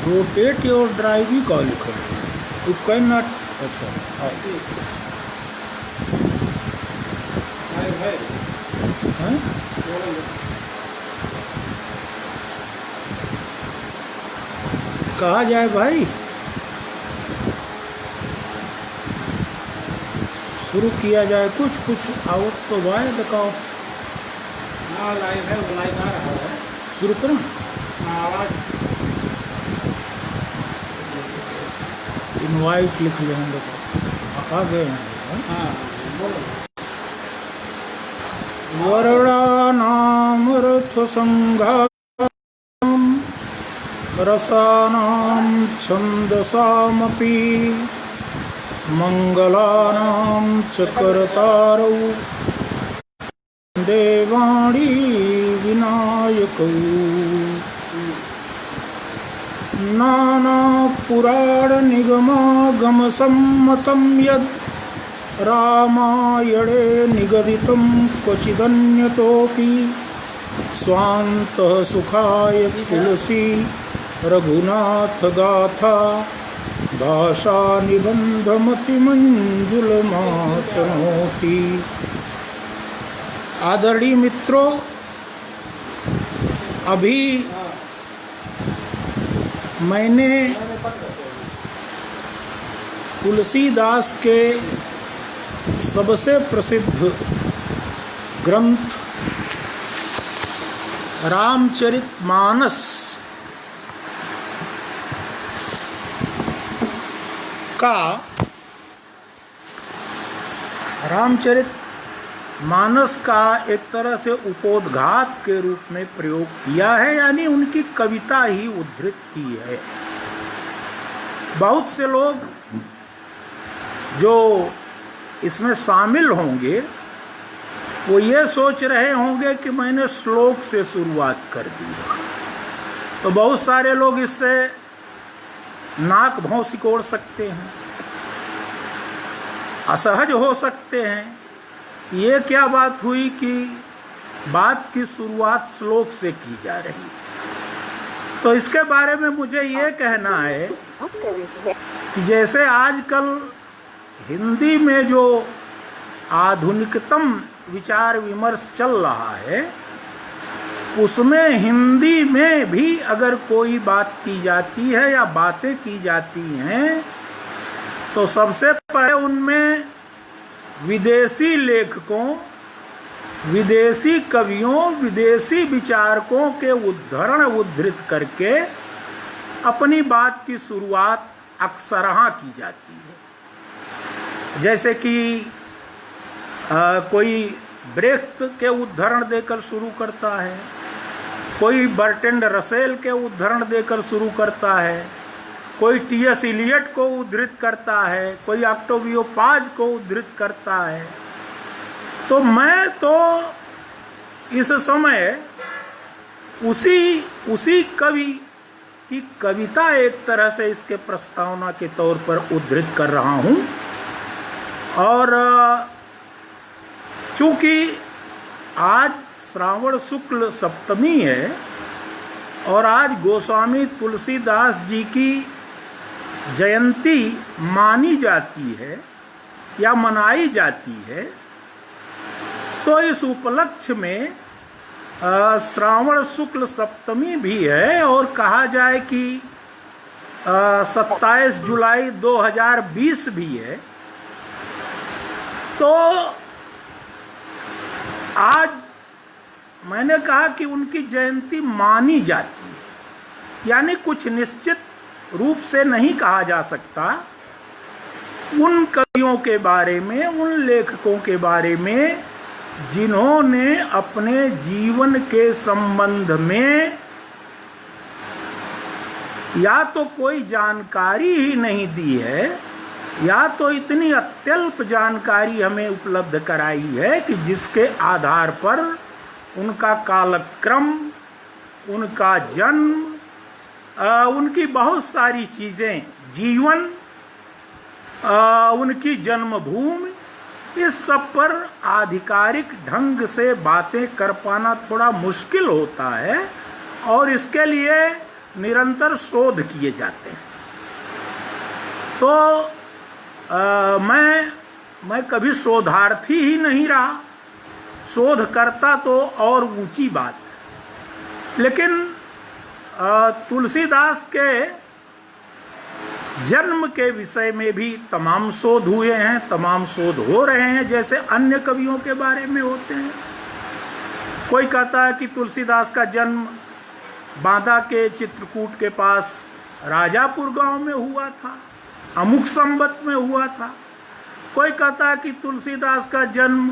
Rotate your drive ही का लिखा है, यू कैन नॉट। अच्छा हैं? कहा जाए भाई, शुरू किया जाए, कुछ कुछ आउट तो भाई दिखाओ। हाँ लाइव है, लाइव आ रहा है, शुरू करो। आवाज इनवाइट लिख लेंगे तो आ गए हैं। हाँ बोलो। वर्णानाम रथसंघाम रसानाम छंदसामपि मंगलानाम च कर्तारौ देवाणी विनायकौ नाना पुराण निगमागम सम्मतं यद् रामायणे निगदितं क्वचिदन्यतोऽपि स्वान्तः सुखाय तुलसी रघुनाथ गाथा भाषा निबंधमति मंजुल मातनोति। आदरणीय मित्रों, अभी मैंने तुलसीदास के सबसे प्रसिद्ध ग्रंथ रामचरितमानस का एक तरह से उपोद्घात के रूप में प्रयोग किया है, यानी उनकी कविता ही उद्धृत की है। बहुत से लोग जो इसमें शामिल होंगे वो ये सोच रहे होंगे कि मैंने श्लोक से शुरुआत कर दी, तो बहुत सारे लोग इससे नाक भौं सिकोड़ सकते हैं, असहज हो सकते हैं। ये क्या बात हुई कि बात की शुरुआत श्लोक से की जा रही है। तो इसके बारे में मुझे ये कहना है कि जैसे आजकल हिंदी में जो आधुनिकतम विचार विमर्श चल रहा है, उसमें हिंदी में भी अगर कोई बात की जाती है या बातें की जाती हैं, तो सबसे पहले उनमें विदेशी लेखकों, विदेशी कवियों, विदेशी विचारकों के उद्धरण उद्धृत करके अपनी बात की शुरुआत अक्सरहां की जाती है। जैसे कि कोई ब्रेख्त के उद्धरण देकर शुरू करता है, कोई बर्ट्रैंड रसेल के उद्धरण देकर शुरू करता है, कोई टी.एस. इलियट को उद्धृत करता है, कोई ऑक्टेवियो पाज को उद्धृत करता है। तो मैं तो इस समय उसी कवि की कविता एक तरह से इसके प्रस्तावना के तौर पर उद्धृत कर रहा हूँ। और चूंकि आज श्रावण शुक्ल सप्तमी है और आज गोस्वामी तुलसीदास जी की जयंती मानी जाती है या मनाई जाती है, तो इस उपलक्ष्य में श्रावण शुक्ल सप्तमी भी है और कहा जाए कि 27 जुलाई 2020 भी है। तो आज मैंने कहा कि उनकी जयंती मानी जाती है, यानी कुछ निश्चित रूप से नहीं कहा जा सकता। उन कवियों के बारे में, उन लेखकों के बारे में जिन्होंने अपने जीवन के संबंध में या तो कोई जानकारी ही नहीं दी है, या तो इतनी अत्यल्प जानकारी हमें उपलब्ध कराई है कि जिसके आधार पर उनका कालक्रम, उनका जन्म, उनकी बहुत सारी चीज़ें, जीवन, उनकी जन्मभूमि इस सब पर आधिकारिक ढंग से बातें कर पाना थोड़ा मुश्किल होता है और इसके लिए निरंतर शोध किए जाते हैं। तो मैं कभी शोधार्थी ही नहीं रहा, शोध करता तो और ऊंची बात। लेकिन तुलसीदास के जन्म के विषय में भी तमाम शोध हुए हैं, तमाम शोध हो रहे हैं, जैसे अन्य कवियों के बारे में होते हैं। कोई कहता है कि तुलसीदास का जन्म बांदा के चित्रकूट के पास राजापुर गांव में हुआ था, अमुक संवत में हुआ था। कोई कहता है कि तुलसीदास का जन्म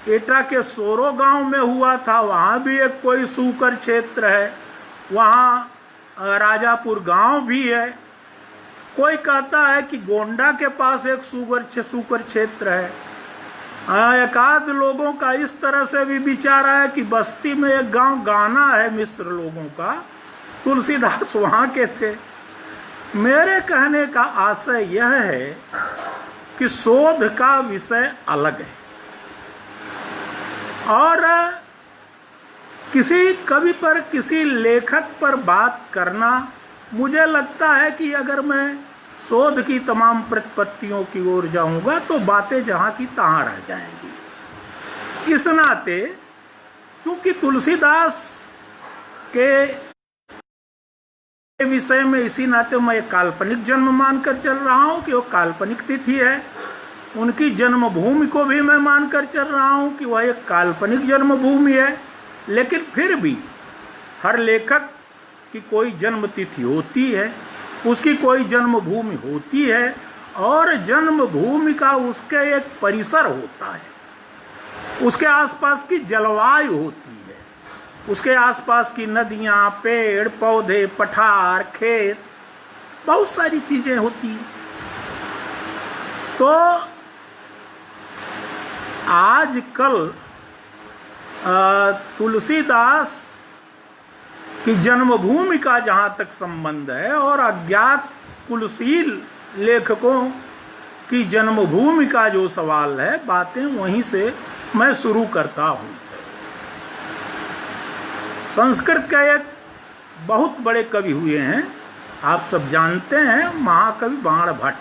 एटा के सोरो गांव में हुआ था, वहाँ भी एक कोई सूकर क्षेत्र है, वहाँ राजापुर गांव भी है। कोई कहता है कि गोंडा के पास एक सूकर क्षेत्र है। एकाध लोगों का इस तरह से भी विचार है कि बस्ती में एक गांव गाना है मिस्र लोगों का, तुलसीदास वहाँ के थे। मेरे कहने का आशय यह है कि शोध का विषय अलग है और किसी कवि पर, किसी लेखक पर बात करना, मुझे लगता है कि अगर मैं शोध की तमाम प्रतिपत्तियों की ओर जाऊंगा तो बातें जहां की तहां रह जाएंगी। इस नाते क्योंकि तुलसीदास के विषय में इसी नाते मैं एक काल्पनिक जन्म मानकर चल रहा हूं कि वो काल्पनिक तिथि है, उनकी जन्मभूमि को भी मैं मानकर चल रहा हूं कि वह एक काल्पनिक जन्मभूमि है। लेकिन फिर भी हर लेखक की कोई जन्म तिथि होती है, उसकी कोई जन्मभूमि होती है और जन्मभूमि का उसके एक परिसर होता है, उसके आसपास की जलवायु होती है, उसके आसपास की नदियाँ, पेड़ पौधे, पठार, खेत, बहुत सारी चीजें होती हैं। तो आजकल तुलसीदास की जन्मभूमि का जहाँ तक संबंध है और अज्ञात कुलशील लेखकों की जन्मभूमि का जो सवाल है, बातें वहीं से मैं शुरू करता हूँ। संस्कृत के एक बहुत बड़े कवि हुए हैं, आप सब जानते हैं, महाकवि बाणभट्ट।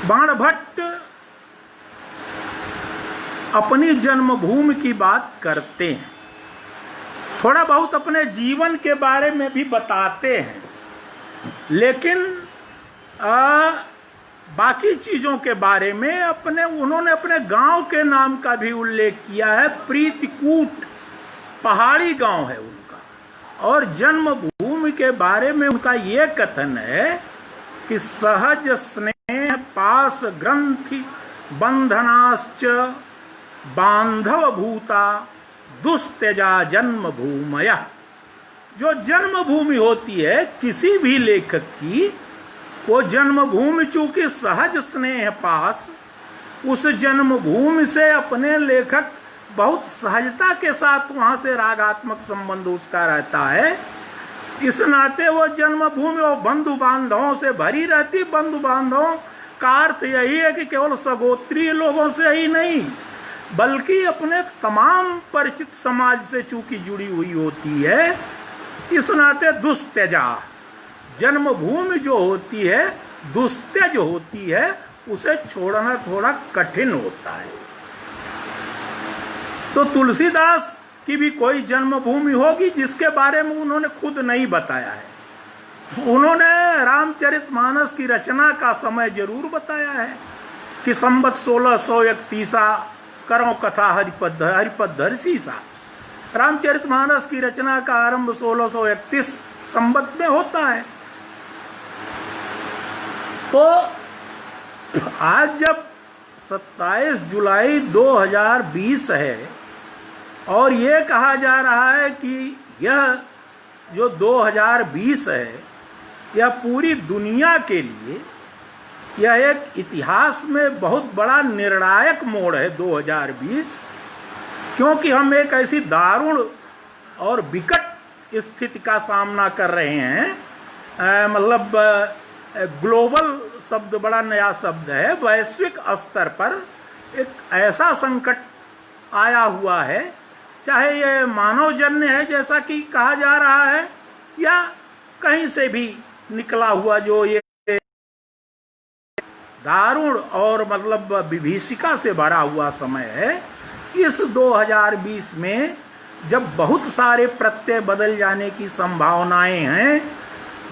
बाणभट्ट अपनी जन्मभूमि की बात करते हैं, थोड़ा बहुत अपने जीवन के बारे में भी बताते हैं, लेकिन बाकी चीज़ों के बारे में उन्होंने अपने गांव के नाम का भी उल्लेख किया है। प्रीतिकूट पहाड़ी गांव है उनका, और जन्मभूमि के बारे में उनका ये कथन है कि सहज स्नेह पास ग्रंथि बंधनाश्च बांधव भूता दुस्त्यजा जन्मभूमया। जो जन्मभूमि होती है किसी भी लेखक की, वो जन्मभूमि चूंकि सहज स्नेह पास, उस जन्मभूमि से अपने लेखक बहुत सहजता के साथ वहां से रागात्मक संबंध उसका रहता है। इस नाते वो जन्मभूमि और बंधु बांधवों से भरी रहती। बंधु बांधवों का अर्थ यही है कि केवल सगोत्रीय लोगों से ही नहीं, बल्कि अपने तमाम परिचित समाज से चूंकि जुड़ी हुई होती है। इस नाते दुस्त्यजा, जन्मभूमि जो होती है, दुस्त्यज होती है, उसे छोड़ना थोड़ा कठिन होता है। तो तुलसीदास की भी कोई जन्मभूमि होगी जिसके बारे में उन्होंने खुद नहीं बताया है। उन्होंने रामचरितमानस की रचना का समय जरूर बताया है कि संवत 1631 करो कथा हरिपद धरसी सा। रामचरितमानस की रचना का आरंभ 1631 संवत में होता है। तो आज जब 27 जुलाई 2020 है और ये कहा जा रहा है कि यह जो 2020 है, यह पूरी दुनिया के लिए यह एक इतिहास में बहुत बड़ा निर्णायक मोड़ है 2020, क्योंकि हम एक ऐसी दारुण और विकट स्थिति का सामना कर रहे हैं। मतलब ग्लोबल शब्द बड़ा नया शब्द है, वैश्विक स्तर पर एक ऐसा संकट आया हुआ है, चाहे ये मानवजन्य है जैसा कि कहा जा रहा है, या कहीं से भी निकला हुआ जो ये दारुण और मतलब विभीषिका से भरा हुआ समय है। इस 2020 में जब बहुत सारे प्रत्यय बदल जाने की संभावनाएं हैं,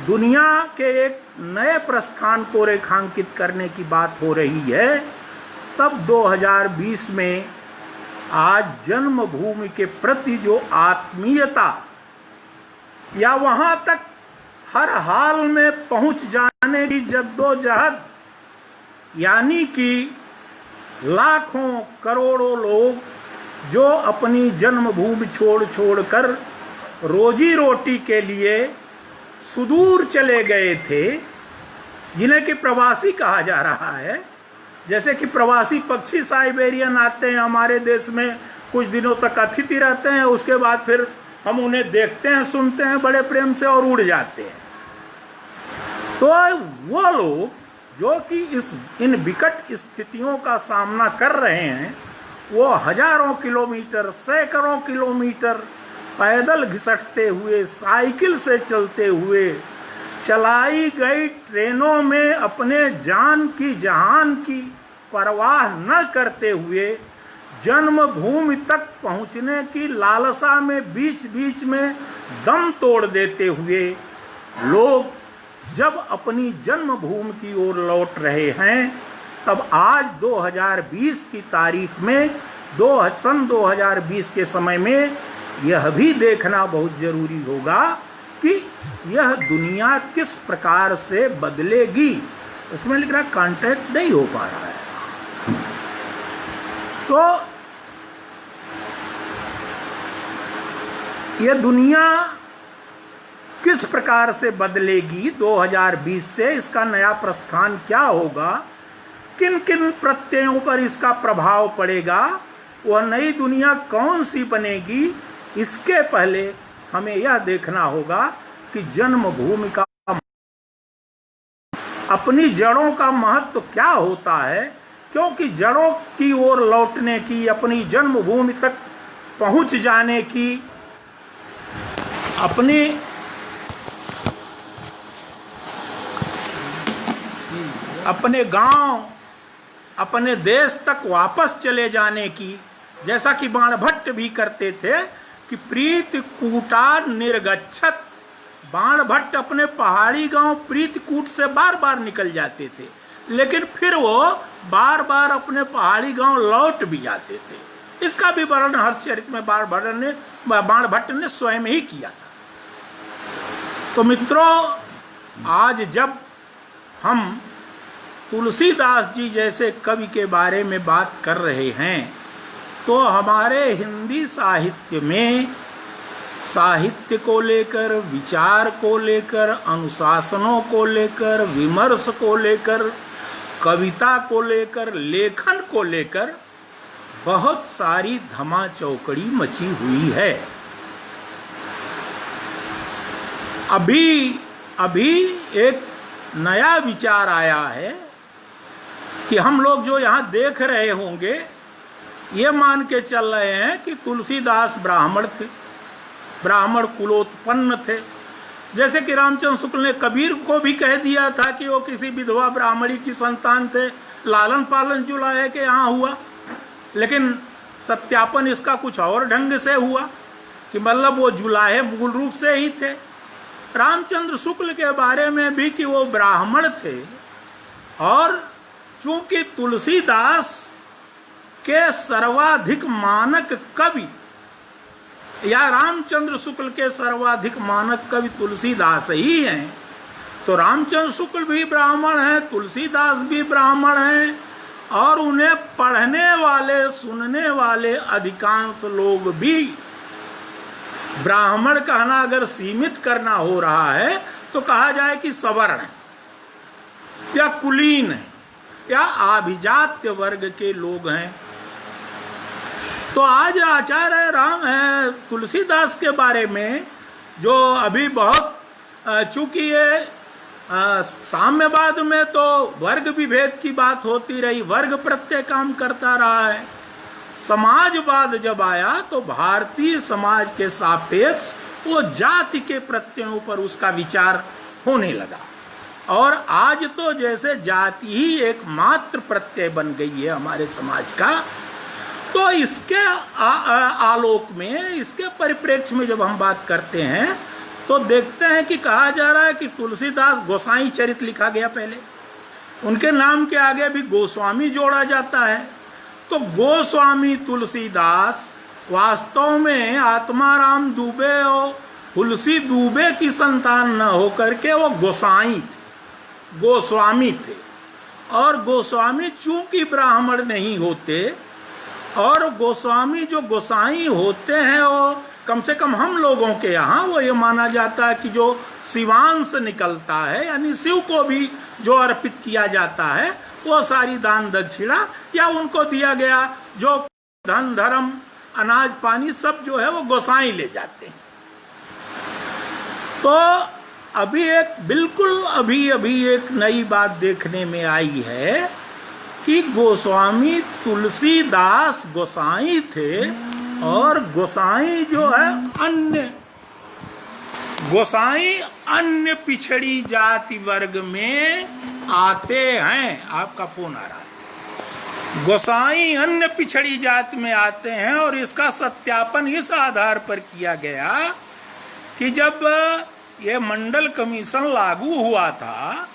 दुनिया के एक नए प्रस्थान को रेखांकित करने की बात हो रही है, तब 2020 में आज जन्मभूमि के प्रति जो आत्मीयता या वहां तक हर हाल में पहुंच जाने की जद्दोजहद, यानी कि लाखों करोड़ों लोग जो अपनी जन्मभूमि छोड़ कर रोजी रोटी के लिए सुदूर चले गए थे, जिन्हें कि प्रवासी कहा जा रहा है। जैसे कि प्रवासी पक्षी साइबेरियन आते हैं हमारे देश में, कुछ दिनों तक अतिथि रहते हैं, उसके बाद फिर हम उन्हें देखते हैं, सुनते हैं बड़े प्रेम से और उड़ जाते हैं। तो वो लोग जो कि इन विकट स्थितियों का सामना कर रहे हैं, वो हजारों किलोमीटर, सैकड़ों किलोमीटर पैदल घिसटते हुए, साइकिल से चलते हुए, चलाई गई ट्रेनों में अपने जान की जहान की परवाह न करते हुए जन्मभूमि तक पहुंचने की लालसा में बीच बीच में दम तोड़ देते हुए लोग जब अपनी जन्मभूमि की ओर लौट रहे हैं, तब आज 2020 की तारीख में सन 2020 के समय में यह भी देखना बहुत जरूरी होगा कि यह दुनिया किस प्रकार से बदलेगी। इसमें लिख रहा कॉन्टैक्ट नहीं हो पा रहा है। तो यह दुनिया किस प्रकार से बदलेगी 2020 से, इसका नया प्रस्थान क्या होगा, किन किन प्रत्ययों पर इसका प्रभाव पड़ेगा, वह नई दुनिया कौन सी बनेगी, इसके पहले हमें यह देखना होगा कि जन्मभूमि का, अपनी जड़ों का महत्व क्या होता है। क्योंकि जड़ों की ओर लौटने की, अपनी जन्मभूमि तक पहुंच जाने की, अपने गांव, अपने देश तक वापस चले जाने की, जैसा कि बाणभट्ट भी करते थे कि प्रीत कूटा निर्गच्छत। बाणभट्ट अपने पहाड़ी गांव प्रीतकूट से बार बार निकल जाते थे, लेकिन फिर वो बार बार अपने पहाड़ी गांव लौट भी जाते थे। इसका भी वर्णन हर्षचरित में बाणभट्ट ने स्वयं ही किया था। तो मित्रों, आज जब हम तुलसीदास जी जैसे कवि के बारे में बात कर रहे हैं, तो हमारे हिंदी साहित्य में साहित्य को लेकर, विचार को लेकर, अनुशासनों को लेकर, विमर्श को लेकर, कविता को लेकर, लेखन को लेकर बहुत सारी धमा चौकड़ी मची हुई है। अभी एक नया विचार आया है कि हम लोग जो यहाँ देख रहे होंगे, ये मान के चल रहे हैं कि तुलसीदास ब्राह्मण थे, ब्राह्मण कुलोत्पन्न थे। जैसे कि रामचंद्र शुक्ल ने कबीर को भी कह दिया था कि वो किसी विधवा ब्राह्मणी की संतान थे, लालन पालन जुलाहे के यहाँ हुआ। लेकिन सत्यापन इसका कुछ और ढंग से हुआ कि मतलब वो जुलाहे मूल रूप से ही थे। रामचंद्र शुक्ल के बारे में भी कि वो ब्राह्मण थे, और चूंकि तुलसीदास के सर्वाधिक मानक कवि, या रामचंद्र शुक्ल के सर्वाधिक मानक कवि तुलसीदास ही हैं, तो रामचंद्र शुक्ल भी ब्राह्मण हैं, तुलसीदास भी ब्राह्मण हैं, और उन्हें पढ़ने वाले, सुनने वाले अधिकांश लोग भी, ब्राह्मण कहना अगर सीमित करना हो रहा है तो कहा जाए कि सवर्ण है, या कुलीन है, या आभिजात्य वर्ग के लोग हैं। तो आज आचार्य तुलसीदास के बारे में जो अभी बहुत, चूंकि ये साम्यवाद में तो वर्ग विभेद की बात होती रही, वर्ग प्रत्यय काम करता रहा है। समाजवाद जब आया तो भारतीय समाज के सापेक्ष वो जाति के प्रत्ययों पर उसका विचार होने लगा, और आज तो जैसे जाति ही एकमात्र प्रत्यय बन गई है हमारे समाज का। तो इसके आलोक में, इसके परिप्रेक्ष्य में जब हम बात करते हैं तो देखते हैं कि कहा जा रहा है कि तुलसीदास गोसाई चरित लिखा गया पहले, उनके नाम के आगे भी गोस्वामी जोड़ा जाता है। तो गोस्वामी तुलसीदास वास्तव में आत्माराम दुबे और तुलसी दुबे की संतान न होकर के वो गोसाई थे, गोस्वामी थे। और गोस्वामी चूंकि ब्राह्मण नहीं होते, और गोस्वामी जो गोसाई होते हैं वो कम से कम हम लोगों के यहाँ वो ये माना जाता है कि जो शिवांश निकलता है, यानी शिव को भी जो अर्पित किया जाता है, वो सारी दान दक्षिणा या उनको दिया गया जो धन धर्म अनाज पानी सब जो है वो गोसाई ले जाते हैं। तो अभी एक नई बात देखने में आई है कि गोस्वामी तुलसीदास गोसाई थे, और गोसाई जो है अन्य पिछड़ी जाति वर्ग में आते हैं। आपका फोन आ रहा है। गोसाई अन्य पिछड़ी जाति में आते हैं, और इसका सत्यापन इस आधार पर किया गया कि जब ये मंडल कमीशन लागू हुआ था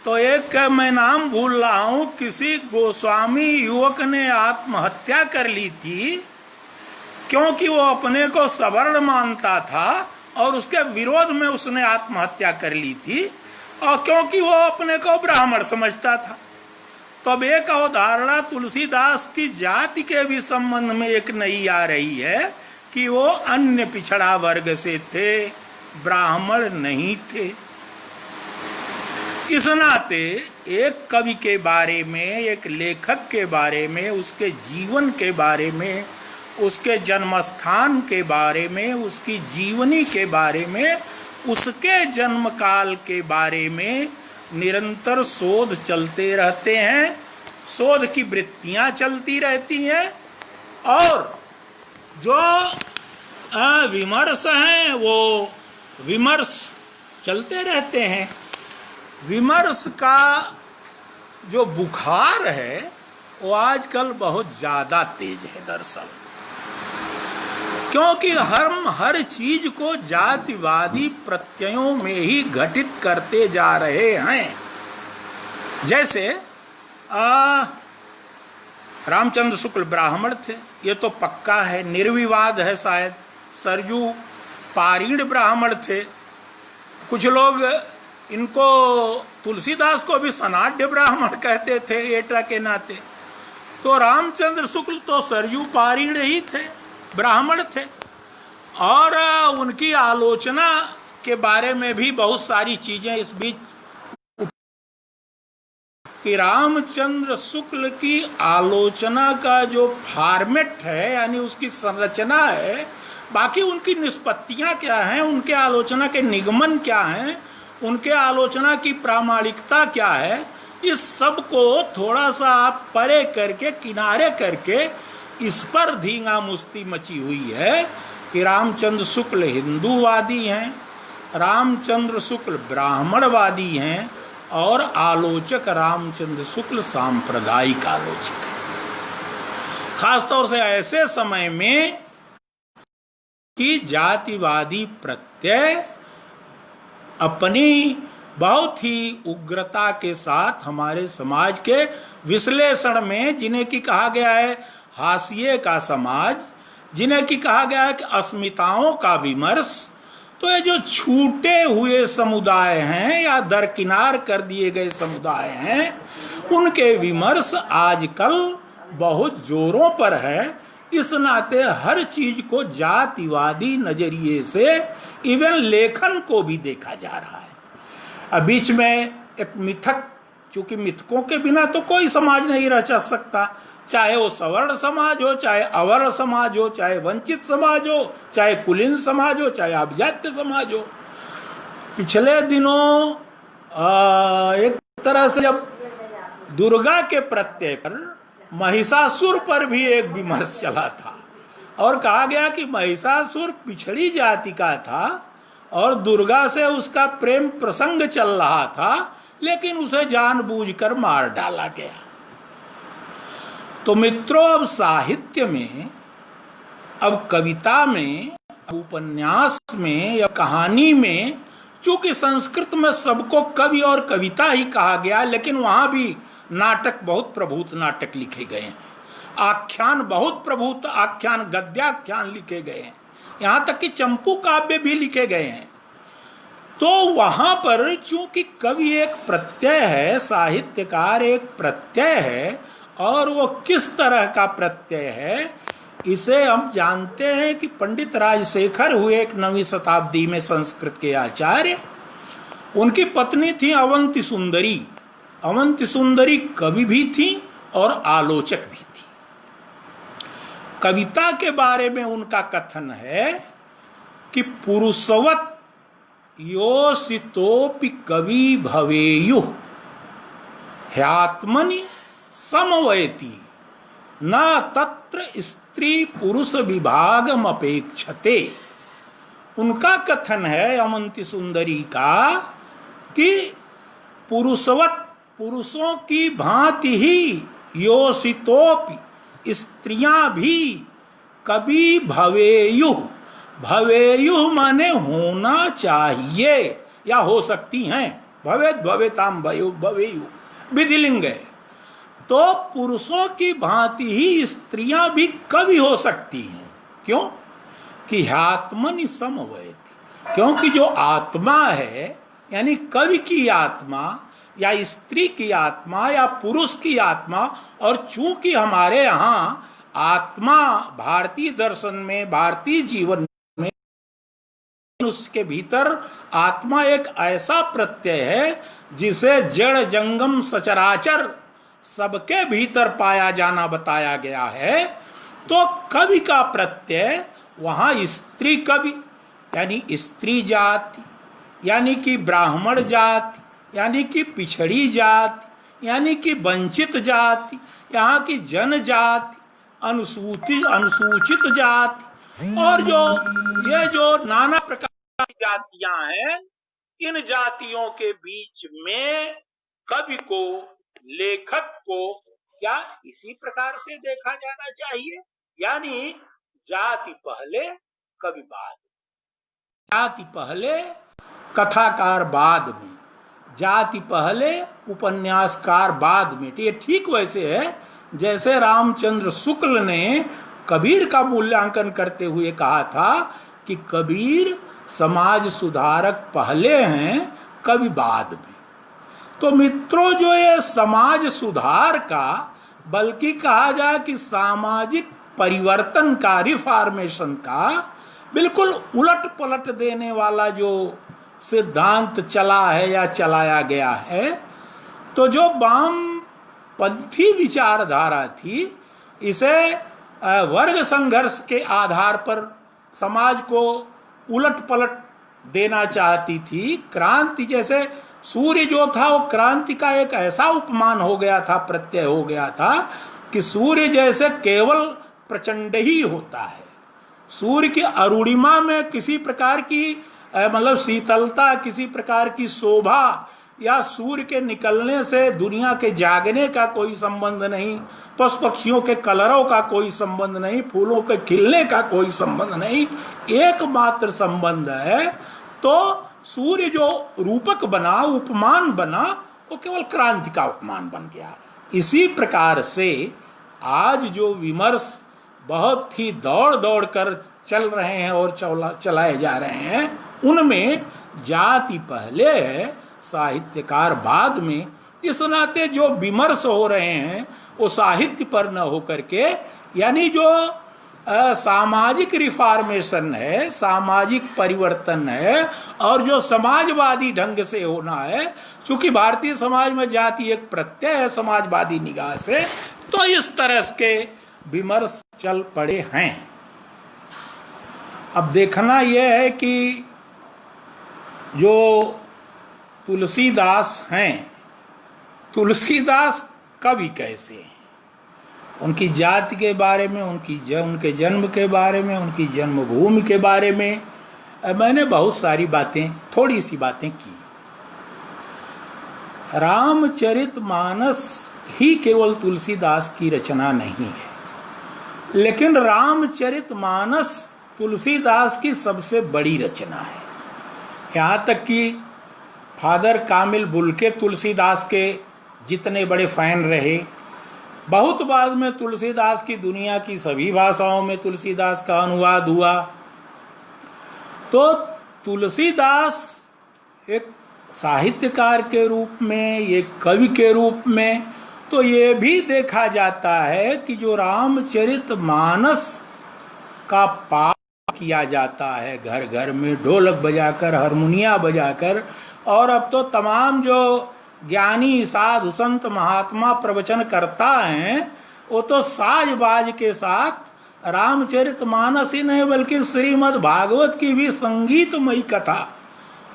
तो एक मैं नाम भूल रहा हूं, किसी गोस्वामी युवक ने आत्महत्या कर ली थी, क्योंकि वो अपने को सवर्ण मानता था और उसके विरोध में उसने आत्महत्या कर ली थी, और क्योंकि वो अपने को ब्राह्मण समझता था। तो अब एक अवधारणा तुलसीदास की जाति के भी संबंध में एक नई आ रही है कि वो अन्य पिछड़ा वर्ग से थे, ब्राह्मण नहीं थे। इस नाते एक कवि के बारे में, एक लेखक के बारे में, उसके जीवन के बारे में, उसके जन्मस्थान के बारे में, उसकी जीवनी के बारे में, उसके जन्म काल के बारे में निरंतर शोध चलते रहते हैं, शोध की वृत्तियां चलती रहती हैं, और जो विमर्श हैं वो विमर्श चलते रहते हैं। विमर्श का जो बुखार है वो आजकल बहुत ज़्यादा तेज है दरअसल, क्योंकि हम हर चीज को जातिवादी प्रत्ययों में ही घटित करते जा रहे हैं। जैसे रामचंद्र शुक्ल ब्राह्मण थे, ये तो पक्का है, निर्विवाद है शायद। सरयू पारीण ब्राह्मण थे। कुछ लोग इनको, तुलसीदास को भी सनाढ़ ब्राह्मण कहते थे एटा के नाते। तो रामचंद्र शुक्ल तो सरयू पारीण ही थे, ब्राह्मण थे, और उनकी आलोचना के बारे में भी बहुत सारी चीजें इस बीच कि रामचंद्र शुक्ल की आलोचना का जो फॉर्मेट है, यानी उसकी संरचना है, बाकी उनकी निष्पत्तियां क्या हैं, उनके आलोचना के निगमन क्या हैं, उनके आलोचना की प्रामाणिकता क्या है, इस सब को थोड़ा सा आप परे करके, किनारे करके, इस पर धींगा मुस्ती मची हुई है कि रामचंद्र शुक्ल हिंदूवादी हैं, रामचंद्र शुक्ल ब्राह्मणवादी हैं, और आलोचक रामचंद्र शुक्ल सांप्रदायिक आलोचक है। खासतौर से ऐसे समय में कि जातिवादी प्रत्यय अपनी बहुत ही उग्रता के साथ हमारे समाज के विश्लेषण में, जिन्हें की कहा गया है हाशिए का समाज, जिन्हें की कहा गया है कि अस्मिताओं का विमर्श, तो ये जो छूटे हुए समुदाय हैं या दरकिनार कर दिए गए समुदाय हैं, उनके विमर्श आजकल बहुत जोरों पर है। इस नाते हर चीज को जातिवादी नजरिए से, इवन लेखन को भी देखा जा रहा है। अब बीच में एक मिथक, चूंकि मिथकों के बिना तो कोई समाज नहीं रह सकता, चाहे वो सवर्ण समाज हो, चाहे अवर्ण समाज हो, चाहे वंचित समाज हो, चाहे कुलीन समाज हो, चाहे अभिजात्य समाज हो। पिछले दिनों एक तरह से जब दुर्गा के प्रत्यय पर महिषासुर पर भी एक विमर्श चला था और कहा गया कि महिषासुर पिछड़ी जाति का था और दुर्गा से उसका प्रेम प्रसंग चल रहा था, लेकिन उसे जानबूझकर मार डाला गया। तो मित्रों, अब साहित्य में, अब कविता में, उपन्यास में या कहानी में, चूंकि संस्कृत में सबको कवि और कविता ही कहा गया, लेकिन वहां भी नाटक, बहुत प्रभूत नाटक लिखे गए हैं, आख्यान, बहुत प्रभूत आख्यान, गद्याख्यान लिखे गए हैं, यहाँ तक कि चंपू काव्य भी लिखे गए हैं। तो वहां पर चूंकि कवि एक प्रत्यय है, साहित्यकार एक प्रत्यय है, और वो किस तरह का प्रत्यय है इसे हम जानते हैं कि पंडित राजशेखर हुए एक 9वीं शताब्दी में संस्कृत के आचार्य। उनकी पत्नी थी अवंती सुंदरी। अवंती सुंदरी कवि भी थी और आलोचक भी थी। कविता के बारे में उनका कथन है कि पुरुषवत योषितोपि कवि भवेयु ह्यात्मनि समवयति न तत्र स्त्री पुरुष विभागम अपेक्षते। उनका कथन है अवंती सुंदरी का कि पुरुषवत, पुरुषों की भांति ही योषितोपि स्त्रियां भी कवि भवेयु, भवेयु माने होना चाहिए या हो सकती हैं, भवेत भवेताम भयो भवेयु विधिलिंग है। तो पुरुषों की भांति ही स्त्रियां भी कवि हो सकती हैं। क्यों? कि आत्मनि समवयति, क्योंकि जो आत्मा है, यानी कवि की आत्मा या स्त्री की आत्मा या पुरुष की आत्मा, और चूंकि हमारे यहाँ आत्मा भारतीय दर्शन में, भारतीय जीवन में, उसके भीतर आत्मा एक ऐसा प्रत्यय है जिसे जड़ जंगम सचराचर सबके भीतर पाया जाना बताया गया है। तो कवि का प्रत्यय वहाँ स्त्री कवि, यानी स्त्री जाति, यानी कि ब्राह्मण जाति, यानी कि पिछड़ी जाति, यानी कि वंचित जाति, यहाँ की जनजाति, अनुसूचित जाति, और जो नाना प्रकार की जातियां हैं, इन जातियों के बीच में कवि को, लेखक को क्या इसी प्रकार से देखा जाना चाहिए, यानी जाति पहले कवि बाद, जाति पहले कथाकार बाद में, जाति पहले उपन्यासकार बाद में। तो ये ठीक वैसे है जैसे रामचंद्र शुक्ल ने कबीर का मूल्यांकन करते हुए कहा था कि कबीर समाज सुधारक पहले हैं, कवि बाद में। तो मित्रों, जो ये समाज सुधार का, बल्कि कहा जाए कि सामाजिक परिवर्तन का, रिफॉर्मेशन का बिल्कुल उलट पलट देने वाला जो सिद्धांत चला है या चलाया गया है, तो जो वामपंथी विचारधारा थी, इसे वर्ग संघर्ष के आधार पर समाज को उलट पलट देना चाहती थी। क्रांति, जैसे सूर्य जो था वो क्रांति का एक ऐसा उपमान हो गया था, प्रत्यय हो गया था कि सूर्य जैसे केवल प्रचंड ही होता है। सूर्य की अरुणिमा में किसी प्रकार की मतलब शीतलता, किसी प्रकार की शोभा, या सूर्य के निकलने से दुनिया के जागने का कोई संबंध नहीं, पशु पक्षियों के कलरों का कोई संबंध नहीं, फूलों के खिलने का कोई संबंध नहीं, एकमात्र संबंध है। तो सूर्य जो रूपक बना, उपमान बना, वो केवल क्रांति का उपमान बन गया। इसी प्रकार से आज जो विमर्श बहुत ही दौड़ दौड़ कर चल रहे हैं और चलाए जा रहे हैं, उनमें जाति पहले है, साहित्यकार बाद में। इस नाते जो विमर्श हो रहे हैं वो साहित्य पर न होकर के, यानी जो सामाजिक रिफॉर्मेशन है, सामाजिक परिवर्तन है, और जो समाजवादी ढंग से होना है, चूंकि भारतीय समाज में जाति एक प्रत्यय है समाजवादी निगाह से, तो इस तरह के विमर्श चल पड़े हैं। अब देखना यह है कि जो तुलसीदास हैं, तुलसीदास कवि कैसे हैं, उनकी जाति के बारे में, उनके जन्म के बारे में, उनकी जन्मभूमि के बारे में मैंने बहुत सारी बातें, थोड़ी सी बातें की। रामचरितमानस ही केवल तुलसीदास की रचना नहीं है, लेकिन रामचरितमानस तुलसीदास की सबसे बड़ी रचना है। यहाँ तक कि फादर कामिल बुल्के तुलसीदास के जितने बड़े फैन रहे, बहुत बाद में तुलसीदास की दुनिया की सभी भाषाओं में तुलसीदास का अनुवाद हुआ। तो तुलसीदास एक साहित्यकार के रूप में, एक कवि के रूप में, तो ये भी देखा जाता है कि जो रामचरितमानस का पाठ किया जाता है घर घर में ढोलक बजाकर, हारमोनिया बजाकर, और अब तो तमाम जो ज्ञानी साधु संत महात्मा प्रवचन करता है वो तो साज बाज के साथ रामचरितमानस ही नहीं बल्कि श्रीमद् भागवत की भी संगीतमयी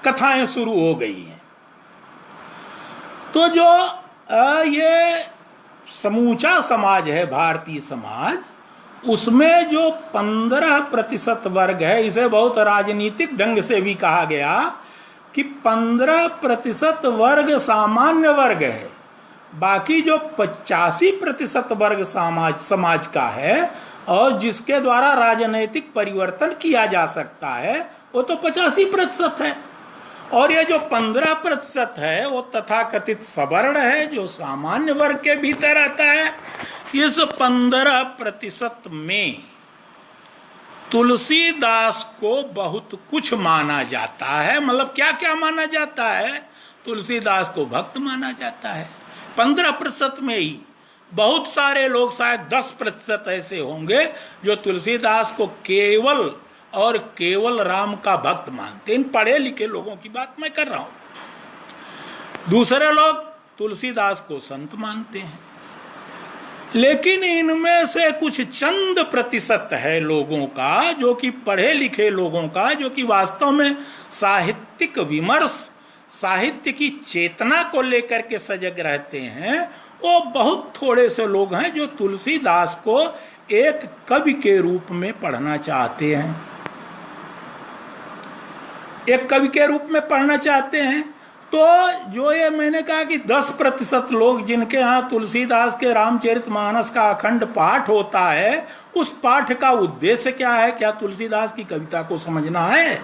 कथाएं शुरू हो गई हैं। तो जो ये समूचा समाज है, भारतीय समाज, उसमें जो 15% वर्ग है, इसे बहुत राजनीतिक ढंग से भी कहा गया कि 15% वर्ग सामान्य वर्ग है, बाकी जो 85% वर्ग समाज का है और जिसके द्वारा राजनीतिक परिवर्तन किया जा सकता है, वो तो 85% है। और ये जो 15% है वो तथाकथित सवर्ण है, जो सामान्य वर्ग के भीतर आता है। इस 15% में तुलसीदास को बहुत कुछ माना जाता है। मतलब क्या क्या माना जाता है? तुलसीदास को भक्त माना जाता है 15% में ही। बहुत सारे लोग, शायद 10% ऐसे होंगे जो तुलसीदास को केवल और केवल राम का भक्त मानते। इन पढ़े लिखे लोगों की बात मैं कर रहा हूं। दूसरे लोग तुलसीदास को संत मानते हैं। लेकिन इनमें से कुछ चंद प्रतिशत है लोगों का, जो कि पढ़े लिखे लोगों का, जो कि वास्तव में साहित्यिक विमर्श, साहित्य की चेतना को लेकर के सजग रहते हैं। वो बहुत थोड़े से लोग हैं जो तुलसीदास को एक कवि के रूप में पढ़ना चाहते हैं, एक कवि के रूप में पढ़ना चाहते हैं। तो जो ये मैंने कहा कि 10% लोग जिनके यहाँ तुलसीदास के रामचरितमानस का अखंड पाठ होता है, उस पाठ का उद्देश्य क्या है? क्या तुलसीदास की कविता को समझना है?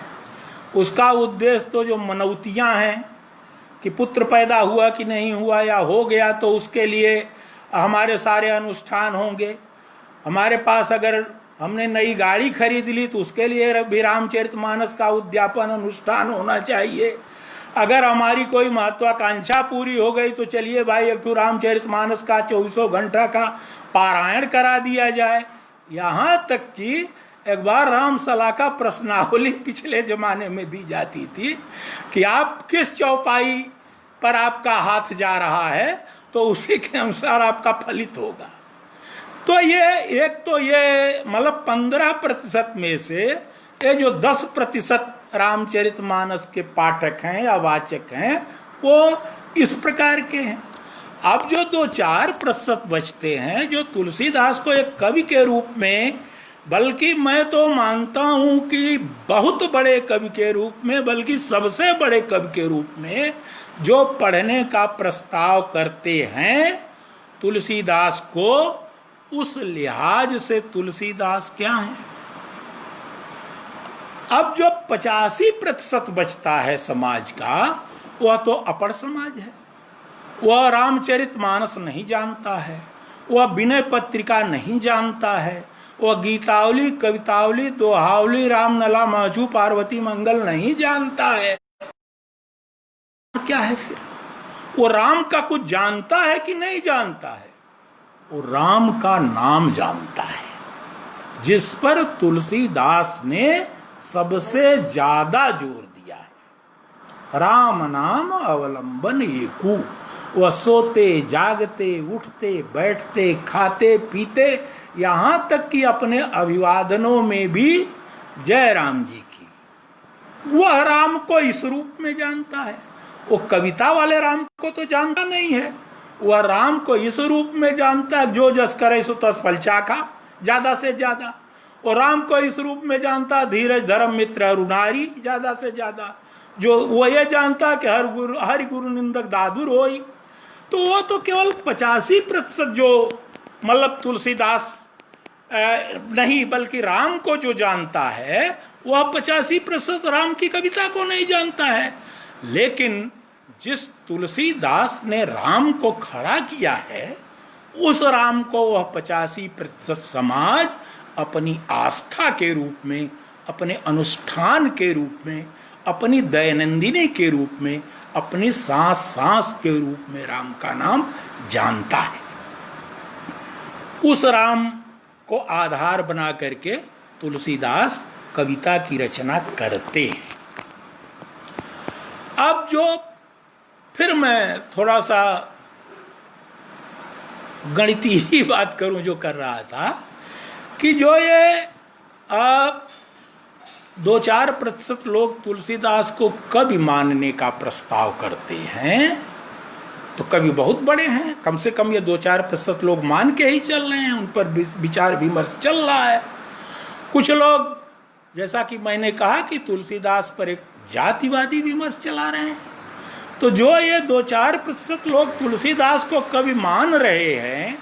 उसका उद्देश्य तो जो मनौतियाँ हैं कि पुत्र पैदा हुआ कि नहीं हुआ, या हो गया तो उसके लिए हमारे सारे अनुष्ठान होंगे। हमारे पास अगर हमने नई गाड़ी खरीद ली तो उसके लिए भी रामचरितमानस का उद्यापन अनुष्ठान होना चाहिए। अगर हमारी कोई महत्वाकांक्षा पूरी हो गई तो चलिए भाई एक तो रामचरितमानस का 24 घंटा का पारायण करा दिया जाए। यहाँ तक कि एक बार रामसला का प्रश्नावली पिछले जमाने में दी जाती थी कि आप किस चौपाई पर आपका हाथ जा रहा है तो उसी के अनुसार आपका फलित होगा। तो ये मतलब 15% में से ये जो 10% रामचरितमानस के पाठक हैं या वाचक हैं वो इस प्रकार के हैं। अब जो 2-4% बचते हैं जो तुलसीदास को एक कवि के रूप में, बल्कि मैं तो मानता हूं कि बहुत बड़े कवि के रूप में, बल्कि सबसे बड़े कवि के रूप में जो पढ़ने का प्रस्ताव करते हैं तुलसीदास को, उस लिहाज से तुलसीदास क्या है? अब जो 85% बचता है समाज का, वह तो अपढ़ समाज है। वह रामचरितमानस नहीं जानता है, वह विनय पत्रिका नहीं जानता है, वह गीतावली, कवितावली, दोहावली, रामलला, महजू, पार्वती मंगल नहीं जानता है। क्या है फिर? वो राम का कुछ जानता है कि नहीं जानता है? वो राम का नाम जानता है, जिस पर तुलसीदास ने सबसे ज्यादा जोर दिया है। राम नाम अवलंबन एकू। वह सोते जागते, उठते बैठते, खाते पीते, यहाँ तक कि अपने अभिवादनों में भी जय राम जी की, वह राम को इस रूप में जानता है। वो कविता वाले राम को तो जानता नहीं है, वह राम को इस रूप में जानता है जो जस करे सो तस फल चाखा, ज्यादा से ज्यादा। और राम को इस रूप में जानता धीरज धर्म मित्र अरुणारी, ज्यादा से ज्यादा। जो वो ये जानता कि हरि गुरु निंदक दादुर होई। तो वो तो केवल 85% जो मतलब तुलसीदास नहीं बल्कि राम को जो जानता है वह 85% राम की कविता को नहीं जानता है। लेकिन जिस तुलसीदास ने राम को खड़ा किया है उस राम को वह 85% समाज अपनी आस्था के रूप में, अपने अनुष्ठान के रूप में, अपनी दैनंदिनी के रूप में, अपनी सांस सांस के रूप में राम का नाम जानता है। उस राम को आधार बना करके तुलसीदास कविता की रचना करते हैं। अब जो फिर मैं थोड़ा सा गणितीय ही बात करूं जो कर रहा था कि जो ये 2-4% लोग तुलसीदास को कवि मानने का प्रस्ताव करते हैं तो कवि बहुत बड़े हैं, कम से कम ये 2-4% लोग मान के ही चल रहे हैं, उन पर विचार विमर्श चल रहा है। कुछ लोग जैसा कि मैंने कहा कि तुलसीदास पर एक जातिवादी विमर्श चला रहे हैं। तो जो ये 2-4% लोग तुलसीदास को कवि मान रहे हैं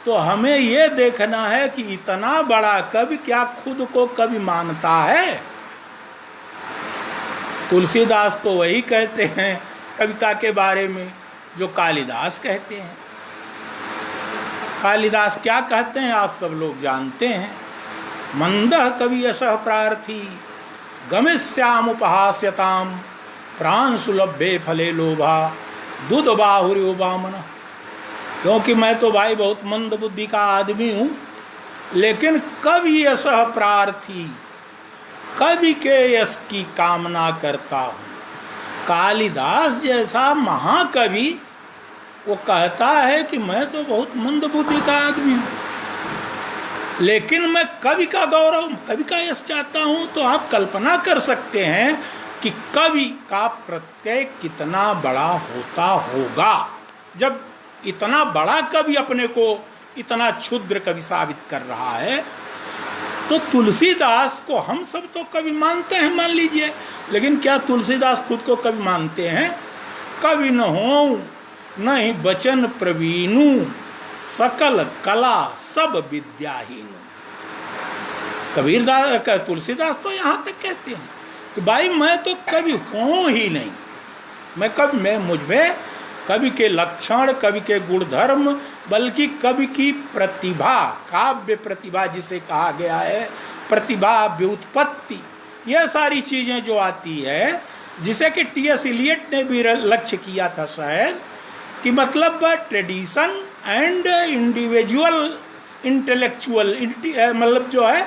तो हमें ये देखना है कि इतना बड़ा कवि क्या खुद को कवि मानता है। तुलसीदास तो वही कहते हैं कविता के बारे में जो कालिदास कहते हैं। कालिदास क्या कहते हैं आप सब लोग जानते हैं। मंदः कवि यशः प्रार्थी गमिष्याम उपहास्यताम प्राण सुलभे फले लोभा दूध बाहुर्यो वामन। क्योंकि मैं तो भाई बहुत मंद बुद्धि का आदमी हूँ, लेकिन कवि यशः प्रार्थी, कवि के यश की कामना करता हूँ। कालिदास जैसा महाकवि वो कहता है कि मैं तो बहुत मंद बुद्धि का आदमी हूँ, लेकिन मैं कवि का गौरव, कवि का यश चाहता हूँ। तो आप कल्पना कर सकते हैं कि कवि का प्रत्यय कितना बड़ा होता होगा जब इतना बड़ा कवि अपने को इतना क्षुद्र कवि साबित कर रहा है। तो तुलसीदास को हम सब तो कवि मानते हैं, मान लीजिए, लेकिन क्या तुलसीदास खुद को कवि मानते हैं? कवि न हो नहीं बचन प्रवीणु सकल कला सब विद्याहीन। कबीरदास तुलसीदास तो यहाँ तक कहते हैं कि भाई मैं तो कवि हूँ ही नहीं। मैं मुझ में कवि के लक्षण, कवि के गुणधर्म, बल्कि कवि की प्रतिभा, काव्य प्रतिभा जिसे कहा गया है, प्रतिभा, व्युत्पत्ति, यह सारी चीजें जो आती है, जिसे कि टी.एस. इलियट ने भी लक्ष्य किया था शायद, कि मतलब ट्रेडिशन एंड इंडिविजुअल इंटेलेक्चुअल, मतलब जो है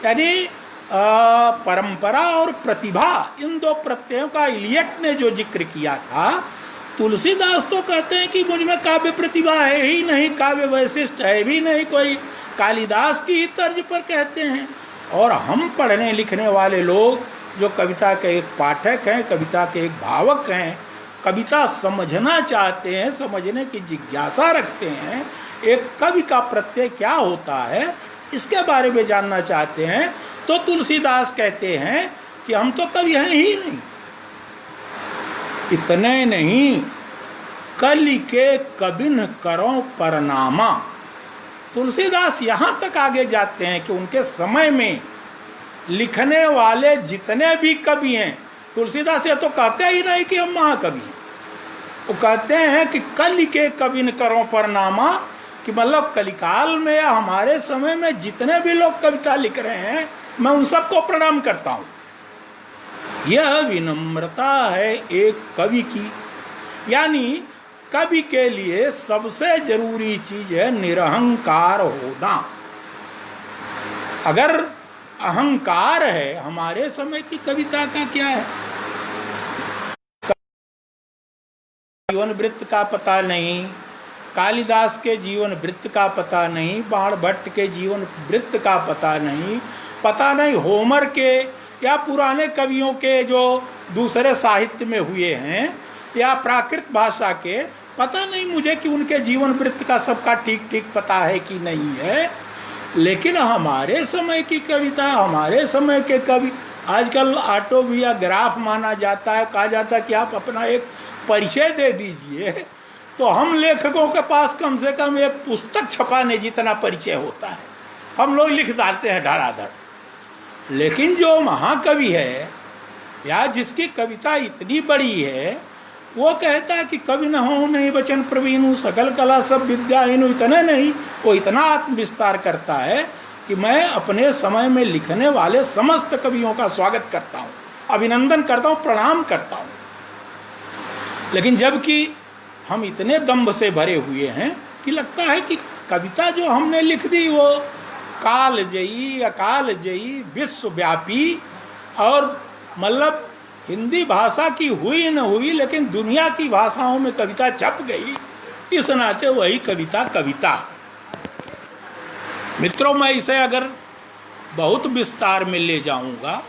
यानी परंपरा और प्रतिभा, इन दो प्रत्ययों का इलियट ने जो जिक्र किया था, तुलसीदास तो कहते हैं कि मुझ में काव्य प्रतिभा है ही नहीं, काव्य वैशिष्ट है भी नहीं कोई, कालिदास की ही तर्ज पर कहते हैं। और हम पढ़ने लिखने वाले लोग जो कविता के एक पाठक हैं, कविता के एक भावक हैं, कविता समझना चाहते हैं, समझने की जिज्ञासा रखते हैं, एक कवि का प्रत्यय क्या होता है इसके बारे में जानना चाहते हैं, तो तुलसीदास कहते हैं कि हम तो कवि हैं ही नहीं। इतने नहीं, कलि के कबिन करो परनामा। तुलसीदास यहाँ तक आगे जाते हैं कि उनके समय में लिखने वाले जितने भी कवि हैं, तुलसीदास ये तो कहते ही नहीं कि हम महाकवि हैं, वो कहते हैं कि कलि के कबिन करो परनामा, कि मतलब कलिकाल में या हमारे समय में जितने भी लोग कविता लिख रहे हैं मैं उन सबको प्रणाम करता हूँ। यह विनम्रता है एक कवि की, यानी कवि के लिए सबसे जरूरी चीज है निरहंकार होना। अगर अहंकार है, हमारे समय की कविता का क्या है? जीवन वृत्त का पता नहीं, कालिदास के जीवन वृत्त का पता नहीं, बाण भट्ट के जीवन वृत्त का पता नहीं होमर के या पुराने कवियों के जो दूसरे साहित्य में हुए हैं, या प्राकृत भाषा के, पता नहीं मुझे कि उनके जीवन वृत्त का सबका ठीक ठीक पता है कि नहीं है, लेकिन हमारे समय की कविता, हमारे समय के कवि, आजकल ऑटोबायोग्राफ माना जाता है, कहा जाता है कि आप अपना एक परिचय दे दीजिए, तो हम लेखकों के पास कम से कम एक पुस्तक छपाने जितना परिचय होता है, हम लोग लिख डालते हैं धड़ाधड़। लेकिन जो महाकवि है या जिसकी कविता इतनी बड़ी है, वो कहता है कि कवि न हो नहीं वचन प्रवीण, सकल कला सब विद्याहीन, इतने नहीं, वो इतना आत्मविस्तार करता है कि मैं अपने समय में लिखने वाले समस्त कवियों का स्वागत करता हूँ, अभिनंदन करता हूँ, प्रणाम करता हूँ। लेकिन जबकि हम इतने दम्भ से भरे हुए हैं कि लगता है कि कविता जो हमने लिख दी वो कालजयी, अकालजयी, विश्वव्यापी, और मतलब हिंदी भाषा की हुई न हुई, लेकिन दुनिया की भाषाओं में कविता छप गई, इस नाते वही कविता कविता। मित्रों, मैं इसे अगर बहुत विस्तार में ले जाऊंगा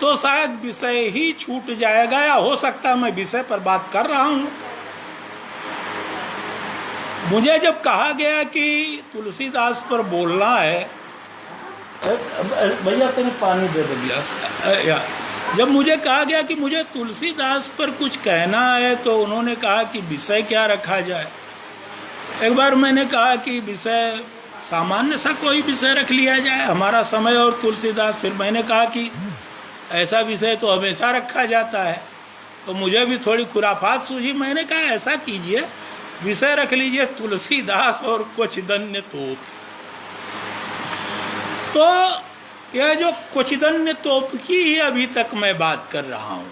तो शायद विषय ही छूट जाएगा, या हो सकता है मैं विषय पर बात कर रहा हूं। मुझे जब कहा गया कि तुलसीदास पर बोलना है, भैया तेरे पानी दे दे गिलास, जब मुझे कहा गया कि मुझे तुलसीदास पर कुछ कहना है, तो उन्होंने कहा कि विषय क्या रखा जाए। एक बार मैंने कहा कि विषय सामान्य सा कोई विषय रख लिया जाए, हमारा समय और तुलसीदास। फिर मैंने कहा कि ऐसा विषय तो हमेशा रखा जाता है, तो मुझे भी थोड़ी खुराफात सूझी। मैंने कहा ऐसा कीजिए, विषय रख लीजिए तुलसीदास और क्वचिदन्य तोप। तो यह जो क्वचिदन्य तोप की ही अभी तक मैं बात कर रहा हूँ,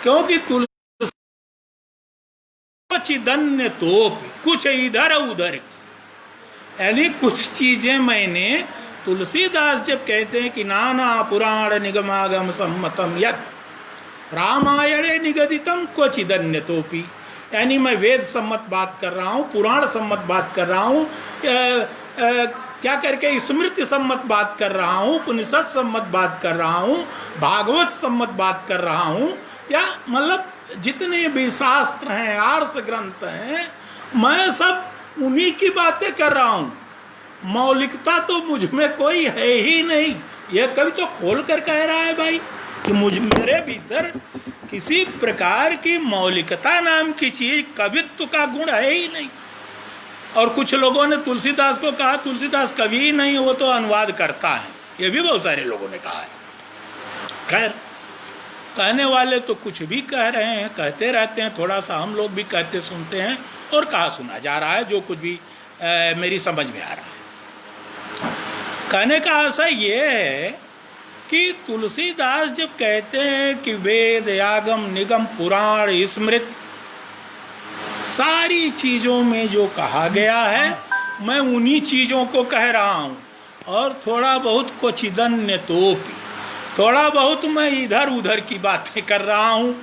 क्योंकि क्वचिदन्य तोप कुछ इधर उधर, यानी कुछ चीजें मैंने, तुलसीदास जब कहते हैं कि नाना पुराण निगमागम सम्मतम यत् रामायणे निगदितम क्वचिदन्य तोपी, यानी मैं वेद सम्मत बात कर रहा हूँ, पुराण सम्मत बात कर रहा हूँ, क्या करके स्मृति सम्मत बात कर रहा हूँ, उपनिषद सम्मत बात कर रहा हूँ, भागवत सम्मत बात कर रहा हूँ, या मतलब जितने भी शास्त्र हैं, आर्ष ग्रंथ हैं, मैं सब उन्हीं की बातें कर रहा हूँ। मौलिकता तो मुझ में कोई है ही नहीं। यह कवि तो खोल कर कह रहा है भाई कि मेरे भीतर किसी प्रकार की मौलिकता नाम की चीज, कवित्व का गुण है ही नहीं। और कुछ लोगों ने तुलसीदास को कहा तुलसीदास कवि ही नहीं, वो तो अनुवाद करता है, ये भी बहुत सारे लोगों ने कहा है। खैर, कहने वाले तो कुछ भी कह रहे हैं, कहते रहते हैं, थोड़ा सा हम लोग भी कहते सुनते हैं और कहा सुना जा रहा है जो कुछ भी मेरी समझ में आ रहा है। कहने का आशय ये है कि तुलसीदास जब कहते हैं कि वेद, यागम, निगम, पुराण, स्मृत, सारी चीज़ों में जो कहा गया है मैं उन्हीं चीज़ों को कह रहा हूँ, और थोड़ा बहुत क्वचिदन्य तोपी, थोड़ा बहुत मैं इधर उधर की बातें कर रहा हूँ।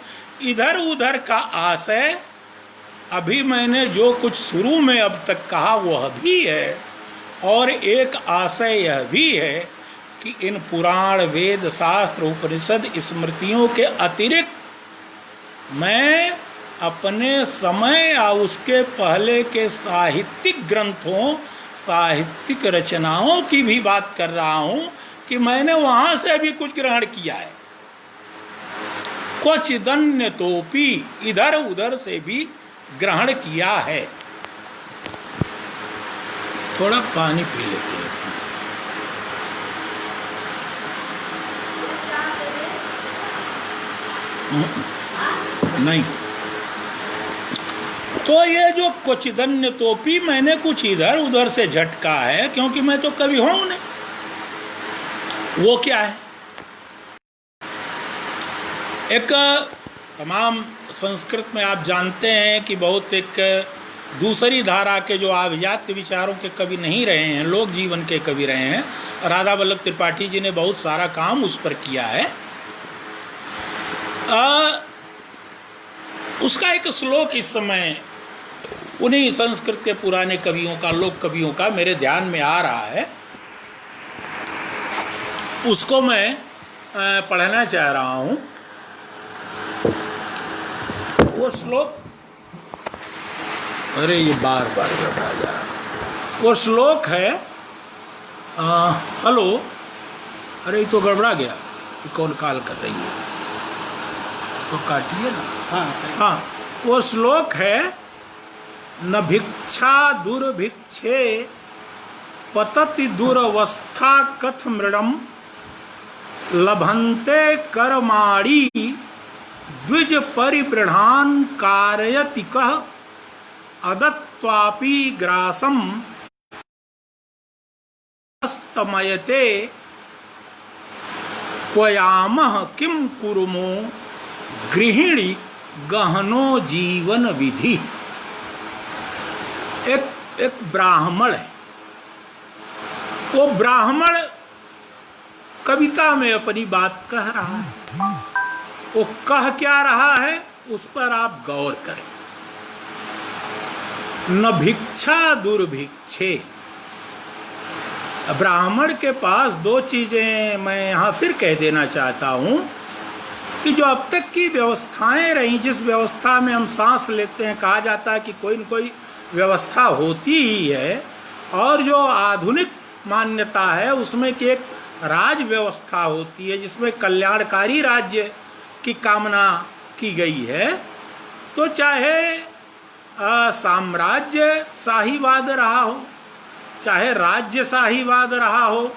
इधर उधर का आशय अभी मैंने जो कुछ शुरू में अब तक कहा वह भी है, और एक आशय यह भी है कि इन पुराण, वेद, शास्त्र, उपनिषद, स्मृतियों के अतिरिक्त मैं अपने समय या उसके पहले के साहित्यिक ग्रंथों, साहित्यिक रचनाओं की भी बात कर रहा हूँ कि मैंने वहाँ से भी कुछ ग्रहण किया है। क्वचिदन्य तोपी, इधर उधर से भी ग्रहण किया है। थोड़ा पानी पी लेते हैं। नहीं, तो ये जो क्वचिदन्य तोपी मैंने कुछ इधर उधर से झटका है, क्योंकि मैं तो कवि हूं नहीं। वो क्या है? एक तमाम संस्कृत में आप जानते हैं कि बहुत एक दूसरी धारा के जो आभिजात्य विचारों के कवि नहीं रहे हैं, लोक जीवन के कवि रहे हैं। राधा वल्लभ त्रिपाठी जी ने बहुत सारा काम उस पर किया है। उसका एक श्लोक इस समय उन्हीं संस्कृत के पुराने कवियों का, लोक कवियों का मेरे ध्यान में आ रहा है, उसको मैं पढ़ना चाह रहा हूँ। वो वो श्लोक, अरे ये बार बार घबरा जा रहा। वो श्लोक है हेलो, अरे ये तो गड़बड़ा गया, ये कौन कॉल कर रही है, इसको काटिए ना। हाँ, वो श्लोक है न भिक्षा दुर्भिक्षे पतति दुरवस्था कथमृणम लभन्ते कर्माणि द्विज परिबृढ़ान कारयति कः अदत्वापि ग्रासम अस्तमयते क्वयामः किम कुरुमो गृहिणी गहनो जीवन विधि। एक ब्राह्मण है, वो ब्राह्मण कविता में अपनी बात कह रहा है। वो कह क्या रहा है उस पर आप गौर करें। न भिक्षा दुर्भिक्षे। ब्राह्मण के पास दो चीजें मैं यहां फिर कह देना चाहता हूं कि जो अब तक की व्यवस्थाएं रही, जिस व्यवस्था में हम सांस लेते हैं, कहा जाता है कि कोई न कोई व्यवस्था होती ही है, और जो आधुनिक मान्यता है उसमें कि एक राज व्यवस्था होती है जिसमें कल्याणकारी राज्य की कामना की गई है। तो चाहे साम्राज्य शाहीवाद रहा हो, चाहे राज्य शाहीवाद रहा हो,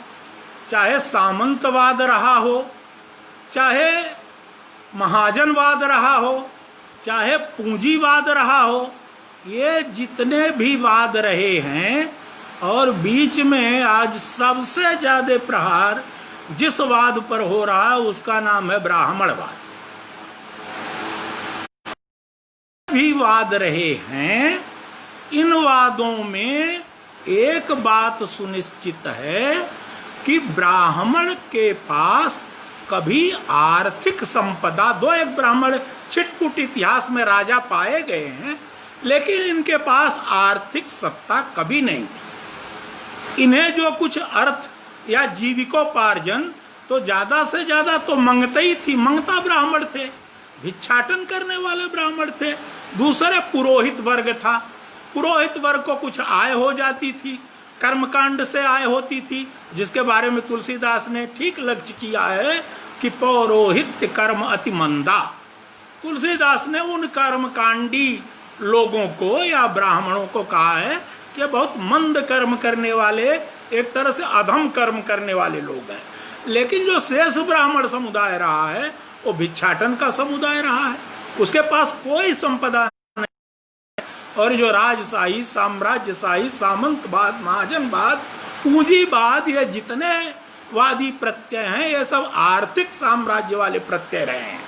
चाहे सामंतवाद रहा हो, चाहे महाजनवाद रहा हो, चाहे पूंजीवाद रहा हो, ये जितने भी वाद रहे हैं, और बीच में आज सबसे ज्यादा प्रहार जिस वाद पर हो रहा है उसका नाम है ब्राह्मणवाद। भी वाद रहे हैं, इन वादों में एक बात सुनिश्चित है कि ब्राह्मण के पास कभी आर्थिक संपदा, दो एक ब्राह्मण छिटपुट इतिहास में राजा पाए गए हैं, लेकिन इनके पास आर्थिक सत्ता कभी नहीं थी। इन्हें जो कुछ अर्थ या जीविकोपार्जन तो ज्यादा से ज्यादा तो मंगते ही थी, मंगता ब्राह्मण थे, भिक्षाटन करने वाले ब्राह्मण थे। दूसरे पुरोहित वर्ग था, पुरोहित वर्ग को कुछ आय हो जाती थी, कर्मकांड से आय होती थी, जिसके बारे में तुलसीदास ने ठीक लक्ष्य किया है कि पौरोहित्य कर्म अति मंदा। तुलसीदास ने उन कर्मकांडी लोगों को या ब्राह्मणों को कहा है कि बहुत मंद कर्म करने वाले, एक तरह से अधम कर्म करने वाले लोग हैं। लेकिन जो शेष ब्राह्मण समुदाय रहा है वो भिक्षाटन का समुदाय रहा है, उसके पास कोई संपदा नहीं। और जो राजशाही, साम्राज्यशाही, सामंतवाद, महाजनवाद, पूंजीवाद, ये जितने वादी प्रत्यय हैं ये सब आर्थिक साम्राज्य वाले प्रत्यय रहे हैं।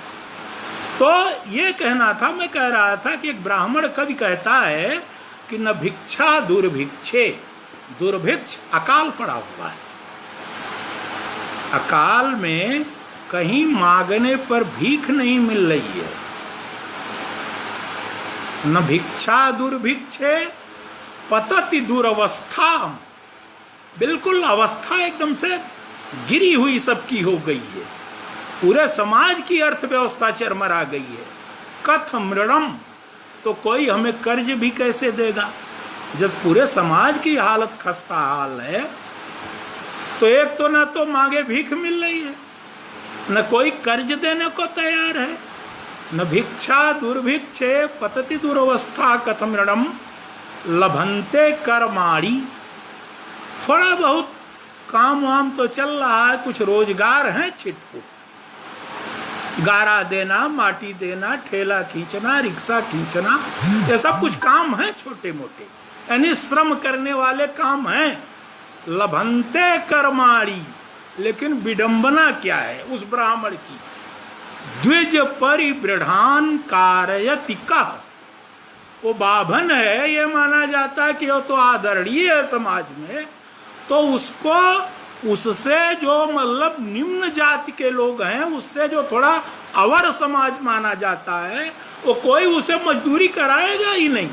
तो ये कहना था, मैं कह रहा था कि एक ब्राह्मण कवि कहता है कि न भिक्षा दुर्भिक्षे, दुर्भिक्ष अकाल पड़ा हुआ है, अकाल में कहीं मांगने पर भीख नहीं मिल रही है। न भिक्षा दुर्भिक्षे पतति दुरवस्था, बिल्कुल अवस्था एकदम से गिरी हुई सबकी हो गई है, पूरे समाज की अर्थव्यवस्था चरमरा गई है। कथमृणम, तो कोई हमें कर्ज भी कैसे देगा जब पूरे समाज की हालत खस्ता हाल है। तो एक तो ना तो मांगे भीख मिल रही है, न कोई कर्ज देने को तैयार है। न भिक्षा दुर्भिक्षे पतति दुरवस्था कथमृणम लभन्ते कर्माणि। थोड़ा बहुत काम वाम तो चल रहा है, कुछ रोजगार है छिटपुट, गारा देना, माटी देना, ठेला खींचना, रिक्शा खींचना, ये सब कुछ काम है छोटे मोटे, यानी श्रम करने वाले काम हैं। लभन्ते कर्माणि, लेकिन विडंबना क्या है उस ब्राह्मण की? द्विज परिबृढ़ान कारयति कः। वो बाभन है, ये माना जाता है कि वो तो आदरणीय है समाज में, तो उसको, उससे जो मतलब निम्न जाति के लोग हैं, उससे जो थोड़ा अवर समाज माना जाता है, वो कोई उसे मजदूरी कराएगा ही नहीं,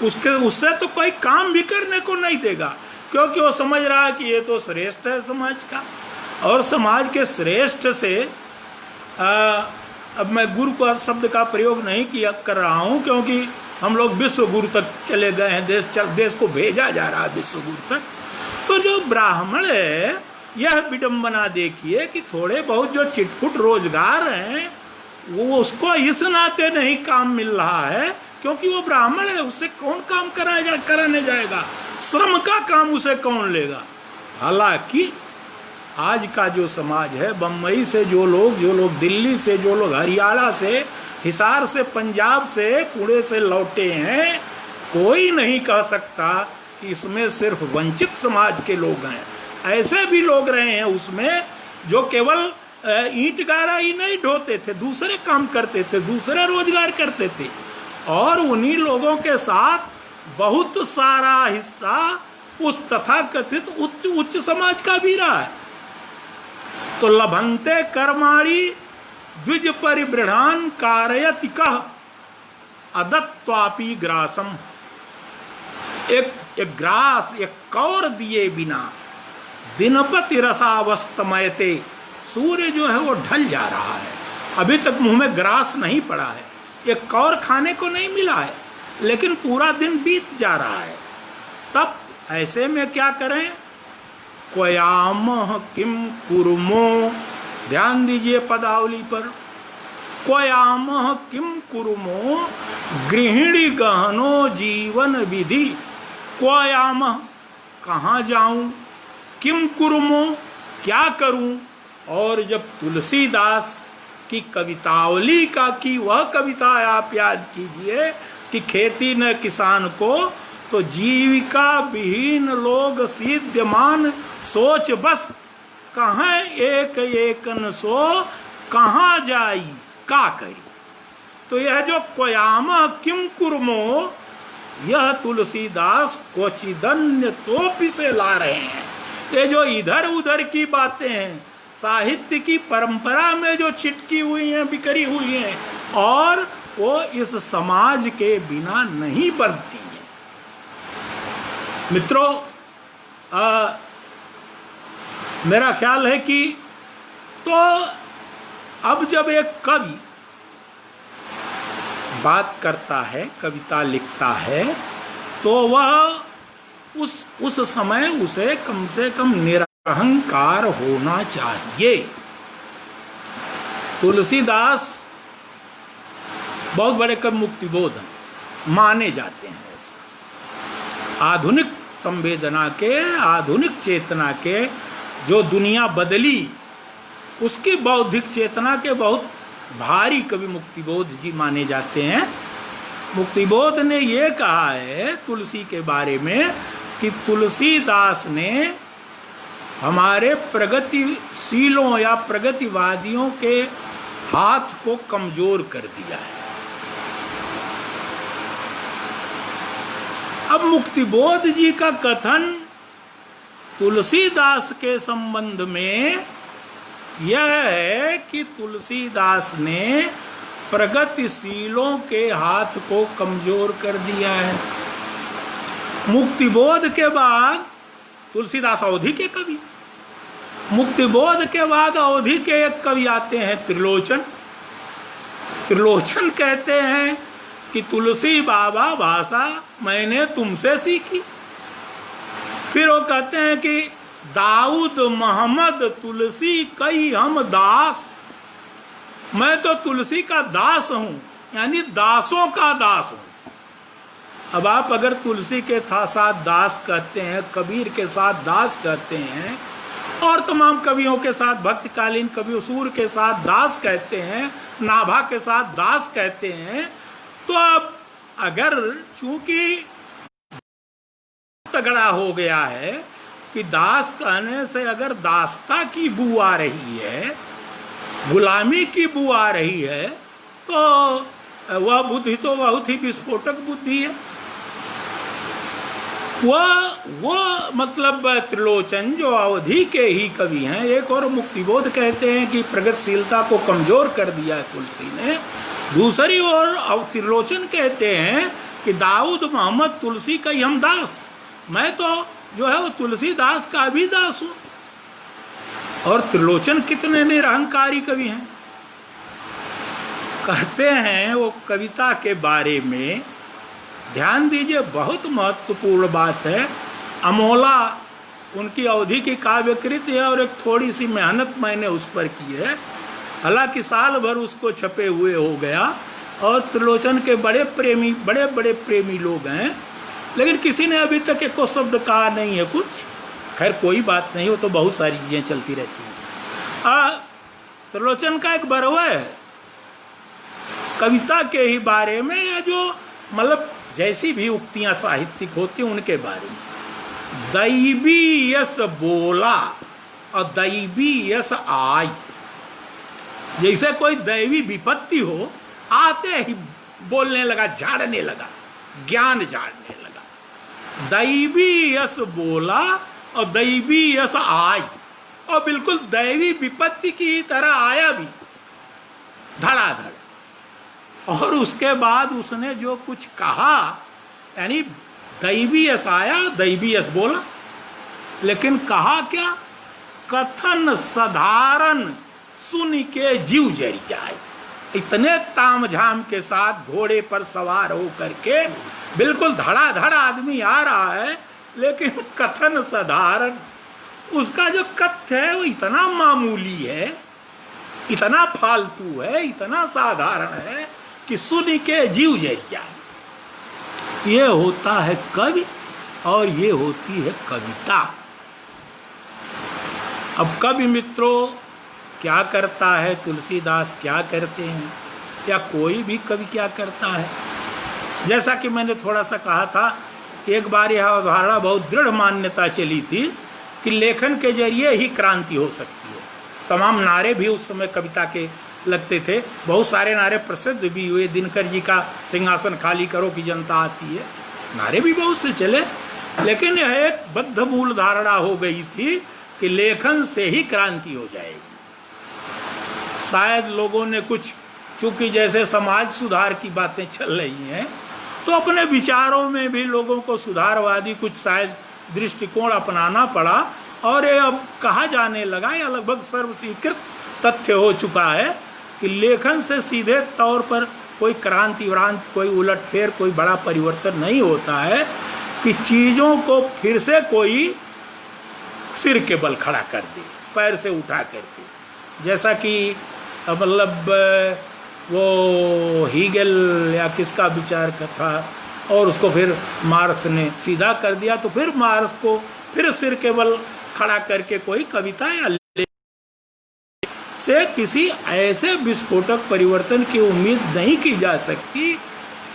उससे तो कोई काम भी करने को नहीं देगा, क्योंकि वो समझ रहा है कि ये तो श्रेष्ठ है समाज का। और समाज के श्रेष्ठ से अब मैं गुरु का शब्द का प्रयोग नहीं किया कर रहा हूँ, क्योंकि हम लोग विश्व गुरु तक चले गए हैं, देश को भेजा जा रहा है विश्व गुरु तक। तो जो ब्राह्मण है, यह विडंबना देखिए कि थोड़े बहुत जो चिटपुट रोजगार हैं वो उसको इस नाते नहीं काम मिल रहा है क्योंकि वो ब्राह्मण है, उससे कौन काम कराने जाएगा, श्रम का काम उसे कौन लेगा। हालांकि आज का जो समाज है, बम्बई से जो लोग दिल्ली से, जो लोग हरियाणा से, हिसार से, पंजाब से, पुणे से लौटे हैं, कोई नहीं कह सकता कि इसमें सिर्फ वंचित समाज के लोग हैं। ऐसे भी लोग रहे हैं उसमें जो केवल ईंट गारा ही नहीं ढोते थे, दूसरे काम करते थे, दूसरे रोजगार करते थे, और उन्हीं लोगों के साथ बहुत सारा हिस्सा उस तथाकथित उच्च समाज का भी रहा है। तो लभंते कर्माणि द्विज परिबृढ़ान कारयति कः अदत्वापि ग्रासम। एक ग्रास, एक कौर दिए बिना दिनपति रसावस्तमयते, सूर्य जो है वो ढल जा रहा है, अभी तक मुंह में ग्रास नहीं पड़ा है, एक कौर खाने को नहीं मिला है, लेकिन पूरा दिन बीत जा रहा है। तब ऐसे में क्या करें? क्वयामः किम कुर्मो, ध्यान दीजिए पदावली पर, क्वयामः किम कुर्मो गृहिणी गहनो जीवन विधि। क्वयामः कहाँ जाऊं, किम कुर्मो क्या करूं। और जब तुलसीदास की कवितावली की वह कविता आप याद कीजिए कि खेती न किसान को, तो जीविका विहीन लोग सिद्धमान सोच बस, कहाँ एक एकन सो कहाँ जाई का करी। तो यह जो क्वयामः किम कुर्मो, यह तुलसीदास क्वचिदन्य तोपि से ला रहे हैं। ये जो इधर उधर की बातें हैं, साहित्य की परंपरा में जो चिटकी हुई हैं, बिखरी हुई हैं, और वो इस समाज के बिना नहीं बनती हैं। मित्रों, मेरा ख्याल है कि तो अब जब एक कवि बात करता है, कविता लिखता है, तो वह उस समय उसे कम से कम निरहंकार होना चाहिए। तुलसीदास बहुत बड़े कवि मुक्तिबोध माने जाते हैं। ऐसा आधुनिक संवेदना के, आधुनिक चेतना के, जो दुनिया बदली, उसकी बौद्धिक चेतना के बहुत भारी कवि मुक्तिबोध जी माने जाते हैं। मुक्तिबोध ने ये कहा है तुलसी के बारे में कि तुलसीदास ने हमारे प्रगतिशीलों या प्रगतिवादियों के हाथ को कमजोर कर दिया है। अब मुक्तिबोध जी का कथन तुलसीदास के संबंध में यह है कि तुलसीदास ने प्रगतिशीलों के हाथ को कमजोर कर दिया है। मुक्तिबोध के बाद तुलसीदास अवधि के कवि, मुक्तिबोध के बाद अवधि के एक कवि आते हैं त्रिलोचन। त्रिलोचन कहते हैं कि तुलसी बाबा भाषा मैंने तुमसे सीखी। फिर वो कहते हैं कि दाऊद मोहम्मद तुलसी कई हम दास, मैं तो तुलसी का दास हूं, यानी दासों का दास हूं। अब आप अगर तुलसी के साथ दास कहते हैं, कबीर के साथ दास कहते हैं, और तमाम कवियों के साथ, भक्तकालीन कवियों सूर के साथ दास कहते हैं, नाभा के साथ दास कहते हैं, तो अब अगर चूंकि तगड़ा हो गया है कि दास कहने से अगर दासता की बू आ रही है, गुलामी की बू आ रही है, तो वह बुद्धि तो बहुत ही विस्फोटक बुद्धि है। वह मतलब त्रिलोचन जो अवधि के ही कवि हैं, एक और मुक्तिबोध कहते हैं कि प्रगतिशीलता को कमजोर कर दिया है तुलसी ने। दूसरी ओर त्रिलोचन कहते हैं कि दाऊद मोहम्मद तुलसी का हम दास, मैं तो जो है वो तुलसीदास का भी दास हूं। और त्रिलोचन कितने निरहंकारी कवि हैं। कहते हैं वो कविता के बारे में, ध्यान दीजिए, बहुत महत्वपूर्ण बात है। अमोला उनकी अवधि की काव्यकृति है और एक थोड़ी सी मेहनत मैंने उस पर की है। हालांकि साल भर उसको छपे हुए हो गया और त्रिलोचन के बड़े बड़े प्रेमी लोग हैं, लेकिन किसी ने अभी तक एको शब्द कहा नहीं है कुछ। खैर कोई बात नहीं, हो तो बहुत सारी चीज़ें चलती रहती हैं। त्रिलोचन का एक बरवा है कविता के ही बारे में, या जो मतलब जैसी भी उक्तियां साहित्यिक होती हैं उनके बारे में। दैवी यस बोला और दैवी यस आई। जैसे कोई दैवी विपत्ति हो, आते ही बोलने लगा, झाड़ने लगा, ज्ञान झाड़ने लगा। दैवी यस बोला और दैवी यस आई, और बिल्कुल दैवी विपत्ति की तरह आया भी धड़ाधड़। और उसके बाद उसने जो कुछ कहा, यानी दैवी यस आया, दैवी यस बोला, लेकिन कहा क्या? कथन साधारण सुन के जीव जरी जाए। इतने तामझाम के साथ घोड़े पर सवार होकर के बिल्कुल धड़ाधड़ आदमी आ रहा है, लेकिन कथन साधारण, उसका जो कथ्य है वो इतना मामूली है, इतना फालतू है, इतना साधारण है कि सुन के जीव जर जाए। ये होता है कवि और ये होती है कविता। अब कवि मित्रों क्या करता है, तुलसीदास क्या करते हैं, या कोई भी कवि क्या करता है? जैसा कि मैंने थोड़ा सा कहा था, एक बार यह अवधारणा बहुत दृढ़ मान्यता चली थी कि लेखन के जरिए ही क्रांति हो सकती है। तमाम नारे भी उस समय कविता के लगते थे, बहुत सारे नारे प्रसिद्ध भी हुए। दिनकर जी का सिंहासन खाली करो कि जनता आती है, नारे भी बहुत से चले, लेकिन यह एक बद्ध मूल धारणा हो गई थी कि लेखन से ही क्रांति हो जाएगी। शायद लोगों ने कुछ, चूंकि जैसे समाज सुधार की बातें चल रही हैं, तो अपने विचारों में भी लोगों को सुधारवादी कुछ शायद दृष्टिकोण अपनाना पड़ा, और ये अब कहा जाने लगा, या लगभग सर्वस्वीकृत तथ्य हो चुका है कि लेखन से सीधे तौर पर कोई क्रांति व्रांति, कोई उलटफेर, कोई बड़ा परिवर्तन नहीं होता है, कि चीज़ों को फिर से कोई सिर के बल खड़ा कर दे, पैर से उठा करके। जैसा कि मतलब वो हीगेल या किसका विचार का था, और उसको फिर मार्क्स ने सीधा कर दिया, तो फिर मार्क्स को फिर सिर के बल खड़ा करके कोई कविता या से किसी ऐसे विस्फोटक परिवर्तन की उम्मीद नहीं की जा सकती।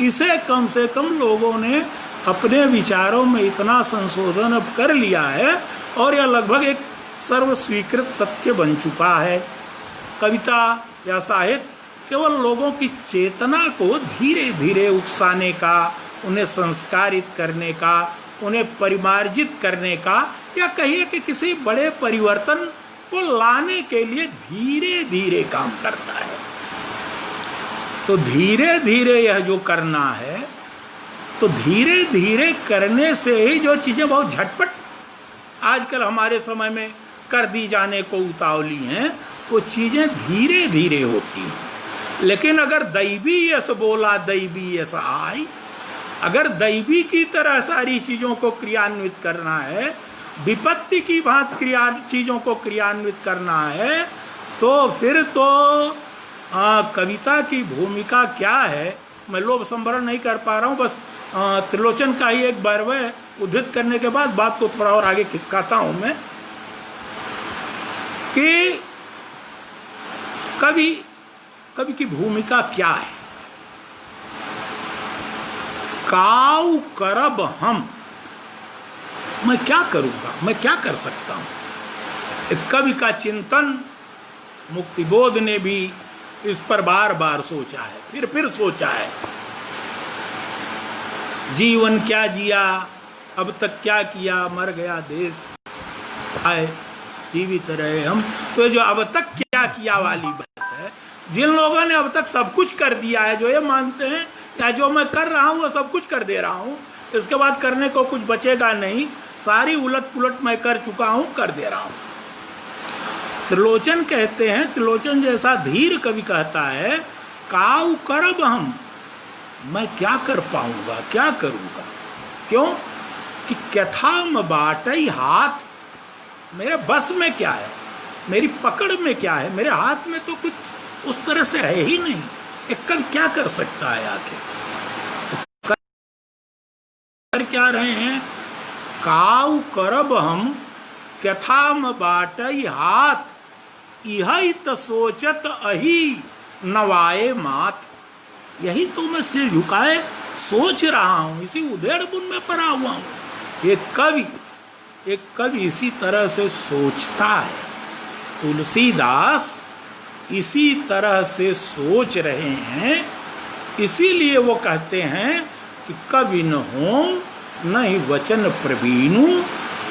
इसे कम से कम लोगों ने अपने विचारों में इतना संशोधन अब कर लिया है, और यह लगभग एक सर्वस्वीकृत तथ्य बन चुका है। कविता या साहित्य केवल लोगों की चेतना को धीरे धीरे उकसाने का, उन्हें संस्कारित करने का, उन्हें परिमार्जित करने का, या कहिए कि किसी बड़े परिवर्तन को लाने के लिए धीरे धीरे काम करता है। तो धीरे धीरे यह जो करना है, तो धीरे धीरे करने से ही जो चीज़ें बहुत झटपट आजकल हमारे समय में कर दी जाने को उतावली हैं, वो चीज़ें धीरे धीरे होती हैं। लेकिन अगर दैवी यस बोला दैवी यस आई, अगर दैवी की तरह सारी चीज़ों को क्रियान्वित करना है, विपत्ति की बात चीज़ों को क्रियान्वित करना है, तो फिर तो कविता की भूमिका क्या है? मैं लोभ संवरण नहीं कर पा रहा हूँ, बस त्रिलोचन का ही एक बरवे उद्धृत करने के बाद बात को थोड़ा और आगे खिसकाता हूँ मैं, कि कवि की भूमिका क्या है? काऊ करब हम, मैं क्या करूँगा, मैं क्या कर सकता हूँ? एक कवि का चिंतन मुक्तिबोध ने भी इस पर बार बार सोचा है, फिर सोचा है। जीवन क्या जिया, अब तक क्या किया, मर गया देश आए, जीवित रहे हम। तो जो अब तक क्या किया वाली बात है, जिन लोगों ने अब तक सब कुछ कर दिया है, जो ये मानते हैं या जो मैं कर रहा हूँ वो सब कुछ कर दे रहा हूँ, इसके बाद करने को कुछ बचेगा नहीं, सारी उलट पुलट मैं कर चुका हूँ, कर दे रहा हूँ। त्रिलोचन कहते हैं, त्रिलोचन जैसा धीर कवि कहता है काऊ करब हम, मैं क्या कर पाऊंगा, क्या करूंगा। क्यों कि कथाम बाटई हाथ, मेरे बस में क्या है, मेरी पकड़ में क्या है, मेरे हाथ में तो कुछ उस तरह से है ही नहीं। एक कवि क्या कर सकता है आके, कर क्या रहे हैं, काऊ करब हम कथाम बाटई हाथ, यही तो सोचत अही नवाए मात। यही तो मैं सिर झुकाए सोच रहा हूं, इसी उधेड़ बुन में पड़ा हुआ हूं। एक कवि इसी तरह से सोचता है। तुलसीदास इसी तरह से सोच रहे हैं, इसीलिए वो कहते हैं कि कवि न हो नहीं वचन प्रवीणु,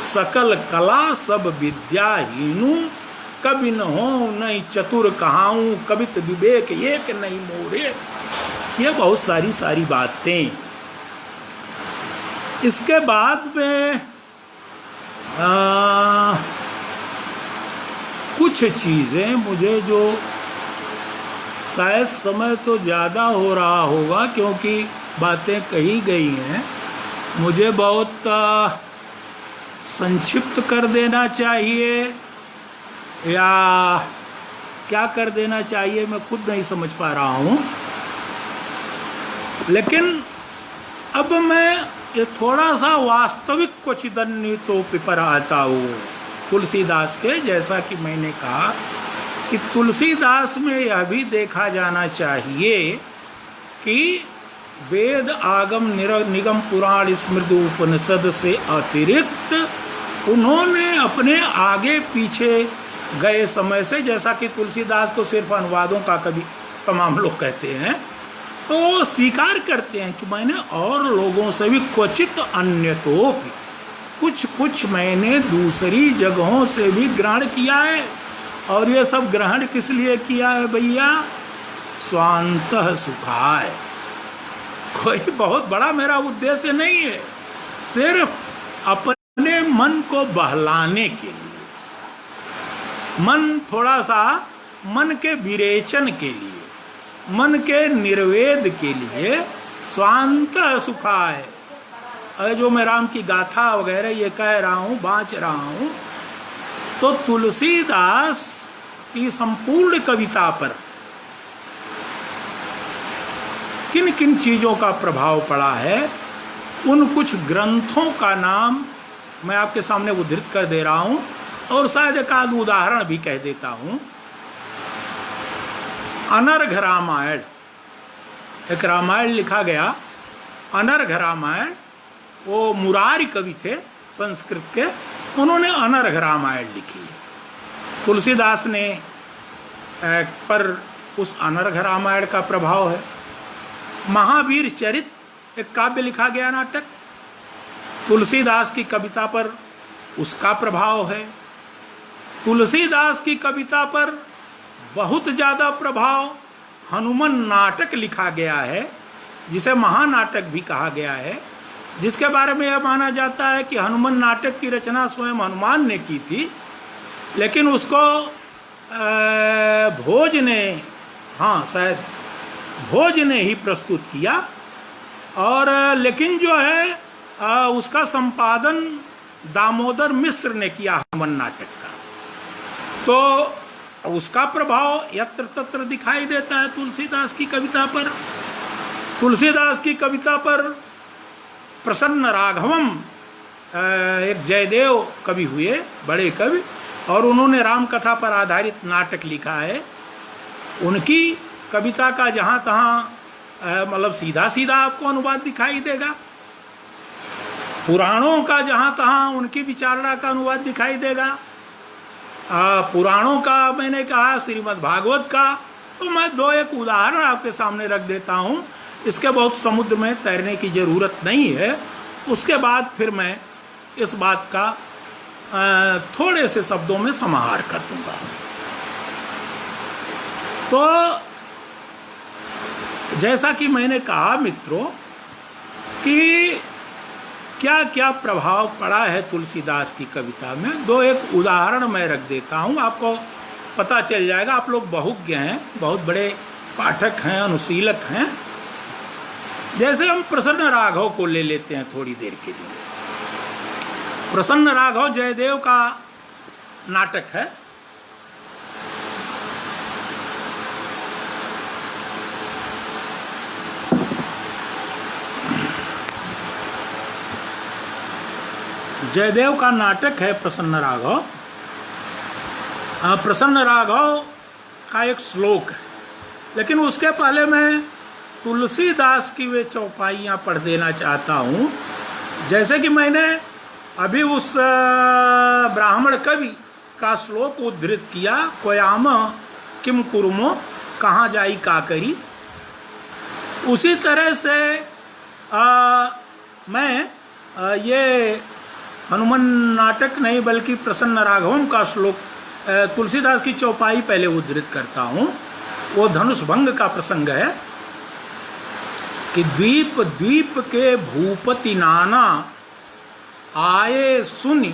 सकल कला सब विद्याहीनु, कवि न हो नहीं चतुर कहाऊं, कवित विवेक एक नहीं मोरे। ये बहुत सारी बातें। इसके बाद में कुछ चीज़ें मुझे जो शायद समय तो ज़्यादा हो रहा होगा क्योंकि बातें कही गई हैं, मुझे बहुत संक्षिप्त कर देना चाहिए या क्या कर देना चाहिए मैं खुद नहीं समझ पा रहा हूँ। लेकिन अब मैं ये थोड़ा सा वास्तविक क्वचिदन्वितोपि पर आता हूँ तुलसीदास के। जैसा कि मैंने कहा कि तुलसीदास में यह भी देखा जाना चाहिए कि वेद आगम निगम पुराण स्मृति उपनिषद से अतिरिक्त उन्होंने अपने आगे पीछे गए समय से, जैसा कि तुलसीदास को सिर्फ अनुवादों का कभी तमाम लोग कहते हैं, तो स्वीकार करते हैं कि मैंने और लोगों से भी क्वचित अन्यतो कुछ मैंने दूसरी जगहों से भी ग्रहण किया है। और ये सब ग्रहण किस लिए किया है भैया, स्वांतः सुखाय। कोई बहुत बड़ा मेरा उद्देश्य नहीं है, सिर्फ अपने मन को बहलाने के लिए, मन थोड़ा सा मन के विरेचन के लिए, मन के निर्वेद के लिए स्वांतः सुखाय। अरे जो मैं राम की गाथा वगैरह ये कह रहा हूँ, बाँच रहा हूँ, तो तुलसीदास की संपूर्ण कविता पर किन किन चीज़ों का प्रभाव पड़ा है, उन कुछ ग्रंथों का नाम मैं आपके सामने उद्धृत कर दे रहा हूँ और शायद एक आध उदाहरण भी कह देता हूँ। अनर्घ रामायण, एक रामायण लिखा गया, अनर्घ रामायण। वो मुरारी कवि थे संस्कृत के, उन्होंने अनर्घ रामायण लिखी। तुलसीदास ने पर उस अनर्घ रामायण का प्रभाव है। महावीर चरित एक काव्य लिखा गया, नाटक, तुलसीदास की कविता पर उसका प्रभाव है। तुलसीदास की कविता पर बहुत ज़्यादा प्रभाव हनुमान नाटक लिखा गया है, जिसे महानाटक भी कहा गया है, जिसके बारे में यह माना जाता है कि हनुमान नाटक की रचना स्वयं हनुमान ने की थी, लेकिन उसको भोज ने, हाँ शायद भोज ने ही प्रस्तुत किया। और लेकिन जो है उसका संपादन दामोदर मिश्र ने किया हनुमान नाटक का। तो उसका प्रभाव यत्र तत्र दिखाई देता है तुलसीदास की कविता पर। तुलसीदास की कविता पर प्रसन्न राघवम एक जयदेव कवि हुए, बड़े कवि, और उन्होंने राम कथा पर आधारित नाटक लिखा है। उनकी कविता का जहाँ तहाँ मतलब सीधा सीधा आपको अनुवाद दिखाई देगा, पुराणों का जहाँ तहाँ उनकी विचारणा का अनुवाद दिखाई देगा। पुराणों का मैंने कहा, श्रीमद् भागवत का, तो मैं दो एक उदाहरण आपके सामने रख देता हूँ। इसके बहुत समुद्र में तैरने की ज़रूरत नहीं है। उसके बाद फिर मैं इस बात का थोड़े से शब्दों में समाहार कर दूंगा। तो जैसा कि मैंने कहा मित्रों कि क्या क्या प्रभाव पड़ा है तुलसीदास की कविता में, दो एक उदाहरण मैं रख देता हूँ, आपको पता चल जाएगा। आप लोग बहुज्ञ हैं, बहुत बड़े पाठक हैं, अनुशीलक हैं, जैसे हम प्रसन्न राघव को ले लेते हैं थोड़ी देर के लिए। प्रसन्न राघव जयदेव का नाटक है। जयदेव का नाटक है प्रसन्न राघव। प्रसन्न राघव का एक श्लोक है, लेकिन उसके पहले मैं तुलसीदास की वे चौपाइयाँ पढ़ देना चाहता हूँ। जैसे कि मैंने अभी उस ब्राह्मण कवि का श्लोक उद्धृत किया, कोयाम किम कुरुमो, कहाँ जाई का करी। उसी तरह से मैं ये हनुमान नाटक नहीं बल्कि प्रसन्न राघवम का श्लोक तुलसीदास की चौपाई पहले उद्धृत करता हूँ। वो धनुष भंग का प्रसंग है कि द्वीप द्वीप के भूपति नाना, आए सुनि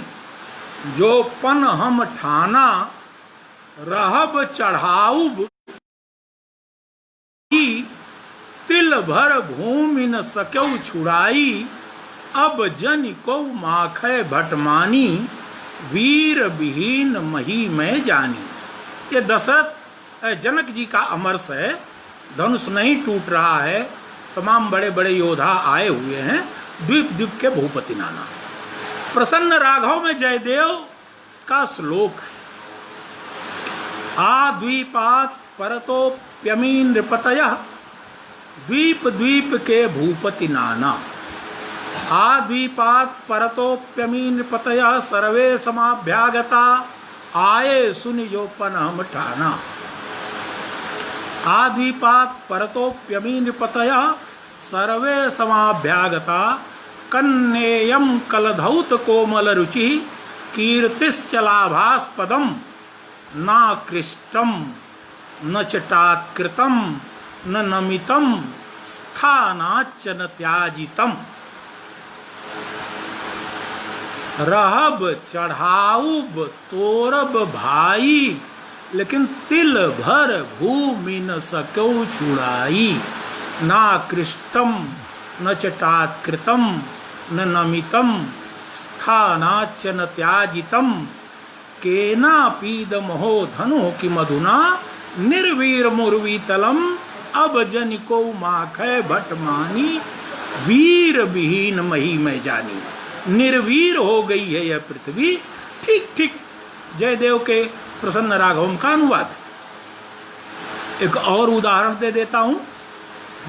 जो पन हम ठाना, रहब चढ़ाऊब तिल भर भूमि न सक्यौ छुड़ाई, अब जन को माखै भटमानी, वीर विहीन मही में जानी। ये दशरथ जनक जी का अमरस है। धनुष नहीं टूट रहा है, तमाम बड़े बड़े योद्धा आए हुए हैं, द्वीप द्वीप के भूपति नाना। प्रसन्न राघव में जयदेव का श्लोक है, आ द्वीपात परतोप्यमी नृपतयः, द्वीप द्वीप के भूपति नाना। आ द्वीपात परतोप्यमी नृपतयः, सर्वे समाभ्यागता, आए सुनि जो पन हम ठाना। आ द्वीपात परतोप्यमी नृपतयः, सर्वे समाभ्यागता, कन्नेयम कलधौत कोमल रुचि, कीर्तिश्चलाभास्पदम ना कृष्टम न चटात्कृतम न नमितम स्थानाच्च न त्याजितम। रहब चढ़ाऊब तोरब भाई, लेकिन तिल भर भूमि न सक्यौ छुड़ाई, ना कृष्टम न चटात्कृतम न नमितम स्थानाच्च न त्याजितम, केना पीदमहो धनु कि मधुना, निर्वीर मुर्वीतलम, अब जनिको माखै भटमानी, वीर विहीन मही में जानी। निर्वीर हो गई है यह पृथ्वी। ठीक ठीक जयदेव के प्रसन्न राघवम का अनुवाद। एक और उदाहरण दे देता हूँ,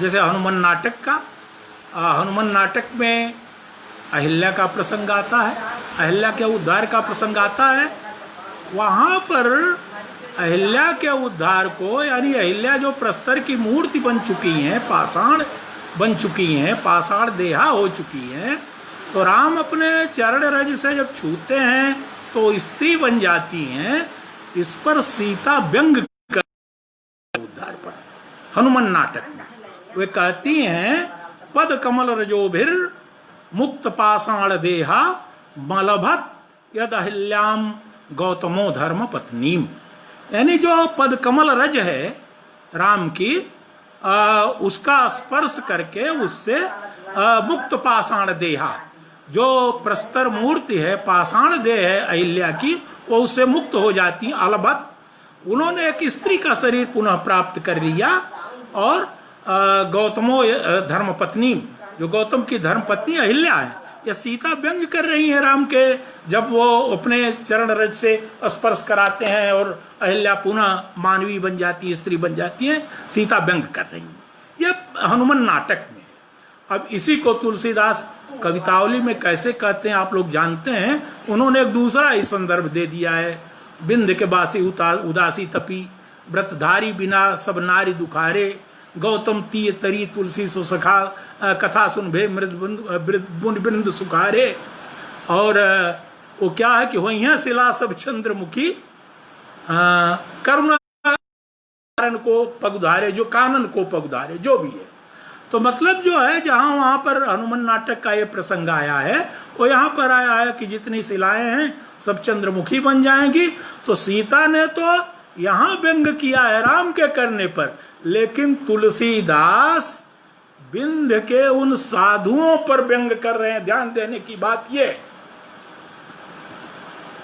जैसे हनुमान नाटक का। हनुमान नाटक में अहिल्या का प्रसंग आता है, अहिल्या के उद्धार का प्रसंग आता है। वहाँ पर अहिल्या के उद्धार को, यानी अहिल्या जो प्रस्तर की मूर्ति बन चुकी हैं, पाषाण बन चुकी हैं, पाषाण देहा हो चुकी हैं, तो राम अपने चरण रज से जब छूते हैं तो स्त्री बन जाती हैं। इस पर सीता व्यंग कर उद्धार पर हनुमान नाटक में वे कहती हैं, पद कमल रजोभिर मुक्त पाषाण देहा, मलभत यद अहिल्याम गौतमो धर्म पत्नीम। यानी जो पद कमल रज है राम की, उसका स्पर्श करके उससे मुक्त पाषाण देहा, जो प्रस्तर मूर्ति है, पाषाण देह है अहिल्या की, वो उससे मुक्त हो जाती। अलबत उन्होंने एक स्त्री का शरीर पुनः प्राप्त कर लिया, और गौतमो धर्मपत्नी, जो गौतम की धर्मपत्नी अहिल्या है, यह सीता व्यंग कर रही है राम के, जब वो अपने चरण रज से स्पर्श कराते हैं और अहिल्या पुनः मानवी बन जाती है, स्त्री बन जाती है, सीता व्यंग कर रही है। यह हनुमान नाटक में। अब इसी को तुलसीदास कवितावली में कैसे कहते हैं आप लोग जानते हैं। उन्होंने एक दूसरा ही संदर्भ दे दिया है, बिंद के बासी उदासी तपी, व्रतधारी बिना सब नारी दुखारे, गौतम तीय तरी तुलसी सो सखा, कथा सुन भे मृद बिंद सुखारे। और वो क्या है कि वही शिला सब चंद्रमुखी, करुणा को पगुधारे, जो कानन को पगुधारे, जो भी है। तो मतलब जो है, जहाँ वहाँ पर हनुमान नाटक का ये प्रसंग आया है, वो यहाँ पर आया है कि जितनी शिलाएं हैं सब चंद्रमुखी बन जाएंगी। तो सीता ने तो यहाँ व्यंग किया है राम के करने पर, लेकिन तुलसीदास बिंद के उन साधुओं पर व्यंग कर रहे हैं। ध्यान देने की बात यह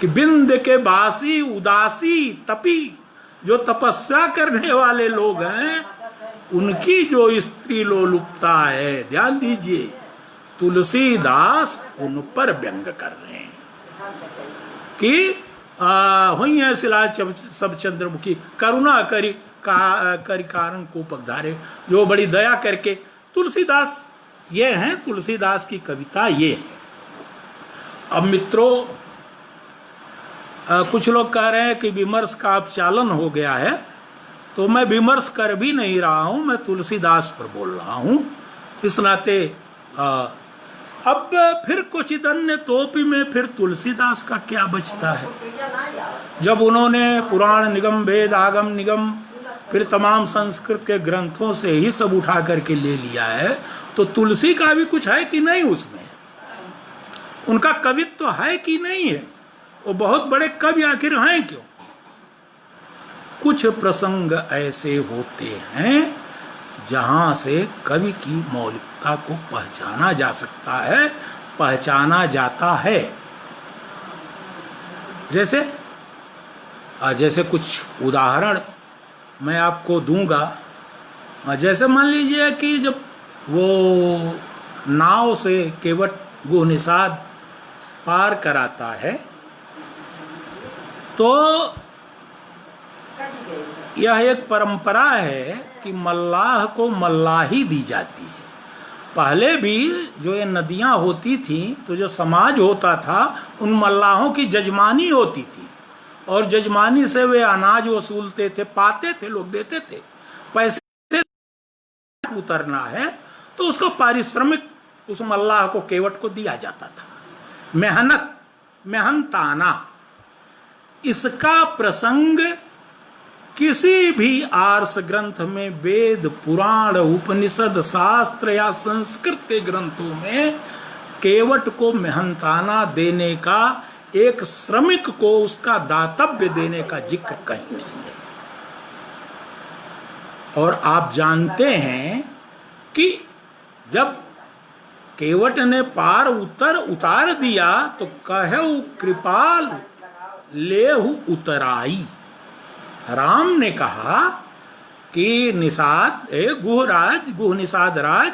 कि बिंद के बासी उदासी तपी, जो तपस्या करने वाले लोग हैं, उनकी जो स्त्री लोलुपता है, ध्यान दीजिए, तुलसीदास उन पर व्यंग कर रहे हैं कि हुई है शिला सब चंद्रमुखी, करुणा करी कारण को पगधारे, जो बड़ी दया करके। तुलसीदास ये है, तुलसीदास की कविता ये है। अब मित्रों, कुछ लोग कह रहे हैं कि विमर्श का अब चालन हो गया है, तो मैं विमर्श कर भी नहीं रहा हूं, मैं तुलसीदास पर बोल रहा हूं। इस नाते अब फिर कुछ अन्य तोपी में फिर तुलसीदास का क्या बचता है। जब उन्होंने पुराण निगम, वेद आगम निगम, फिर तमाम संस्कृत के ग्रंथों से ही सब उठा करके ले लिया है, तो तुलसी का भी कुछ है कि नहीं उसमें? उनका कवित्व तो है कि नहीं है? वो बहुत बड़े कवि आखिर हैं क्यों? कुछ प्रसंग ऐसे होते हैं जहां से कवि की मौलिकता को पहचाना जा सकता है, पहचाना जाता है। जैसे कुछ उदाहरण मैं आपको दूंगा। जैसे मान लीजिए कि जब वो नाव से केवट गुहनिषाद पार कराता है, तो यह एक परंपरा है कि मल्लाह को मल्लाही दी जाती है। पहले भी जो ये नदियां होती थी, तो जो समाज होता था, उन मल्लाहों की जजमानी होती थी, और जजमानी से वे अनाज वसूलते थे, पाते थे, लोग देते थे। पैसे उतरना है तो उसका पारिश्रमिक उस मल्लाह को, केवट को दिया जाता था। मेहनताना, इसका प्रसंग किसी भी आर्ष ग्रंथ में, वेद, पुराण, उपनिषद, शास्त्र या संस्कृत के ग्रंथों में केवट को मेहनताना देने का, एक श्रमिक को उसका दातव्य देने का जिक्र कहीं नहीं है। और आप जानते हैं कि जब केवट ने पार उतार दिया तो कहेउ कृपाल लेहु उतराई। राम ने कहा कि निषाद, गुह निषाद राज,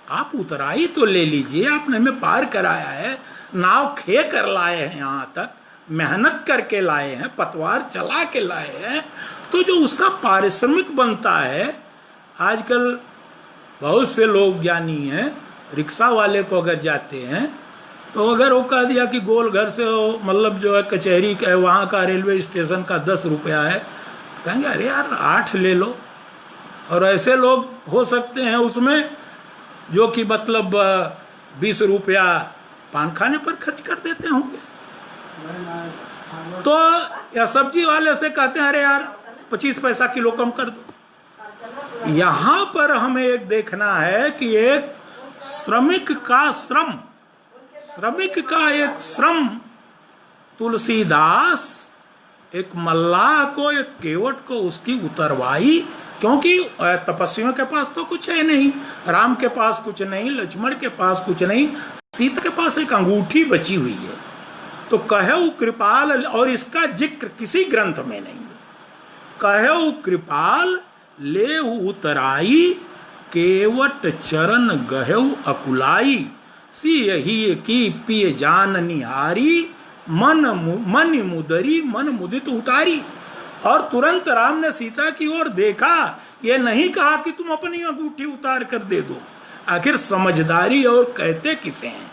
आप उतराई तो ले लीजिए, आपने हमें पार कराया है, नाव खे कर लाए हैं, यहाँ तक मेहनत करके लाए हैं, पतवार चला के लाए हैं, तो जो उसका पारिश्रमिक बनता है। आजकल बहुत से लोग ज्ञानी हैं, रिक्शा वाले को अगर जाते हैं तो अगर वो कह दिया कि गोलघर से मतलब जो है कचहरी का, वहाँ का रेलवे स्टेशन का 10 रुपया है, तो कहेंगे अरे यार 8 ले लो। और ऐसे लोग हो सकते हैं उसमें जो कि मतलब 20 रुपया पान खाने पर खर्च कर देते होंगे। तो या सब्जी वाले से कहते हैं अरे यार 25 पैसा किलो कम कर दो। यहाँ पर हमें एक देखना है कि एक श्रमिक का एक श्रम, तुलसीदास एक मल्लाह को, एक केवट को उसकी उतरवाई, क्योंकि तपस्वियों के पास तो कुछ है नहीं, राम के पास कुछ नहीं, लक्ष्मण के पास कुछ नहीं, सीता के पास एक अंगूठी बची हुई है। तो कहेउ कृपाल, और इसका जिक्र किसी ग्रंथ में नहीं है। कहेउ कृपाल लेहु उतराई, केवट चरण गहेउ अकुलाई, सी यही की पिय जान निहारी, मन मुदरी मन मुदित उतारी। और तुरंत राम ने सीता की ओर देखा, ये नहीं कहा कि तुम अपनी अंगूठी उतार कर दे दो। आखिर समझदारी और कहते किसे हैं?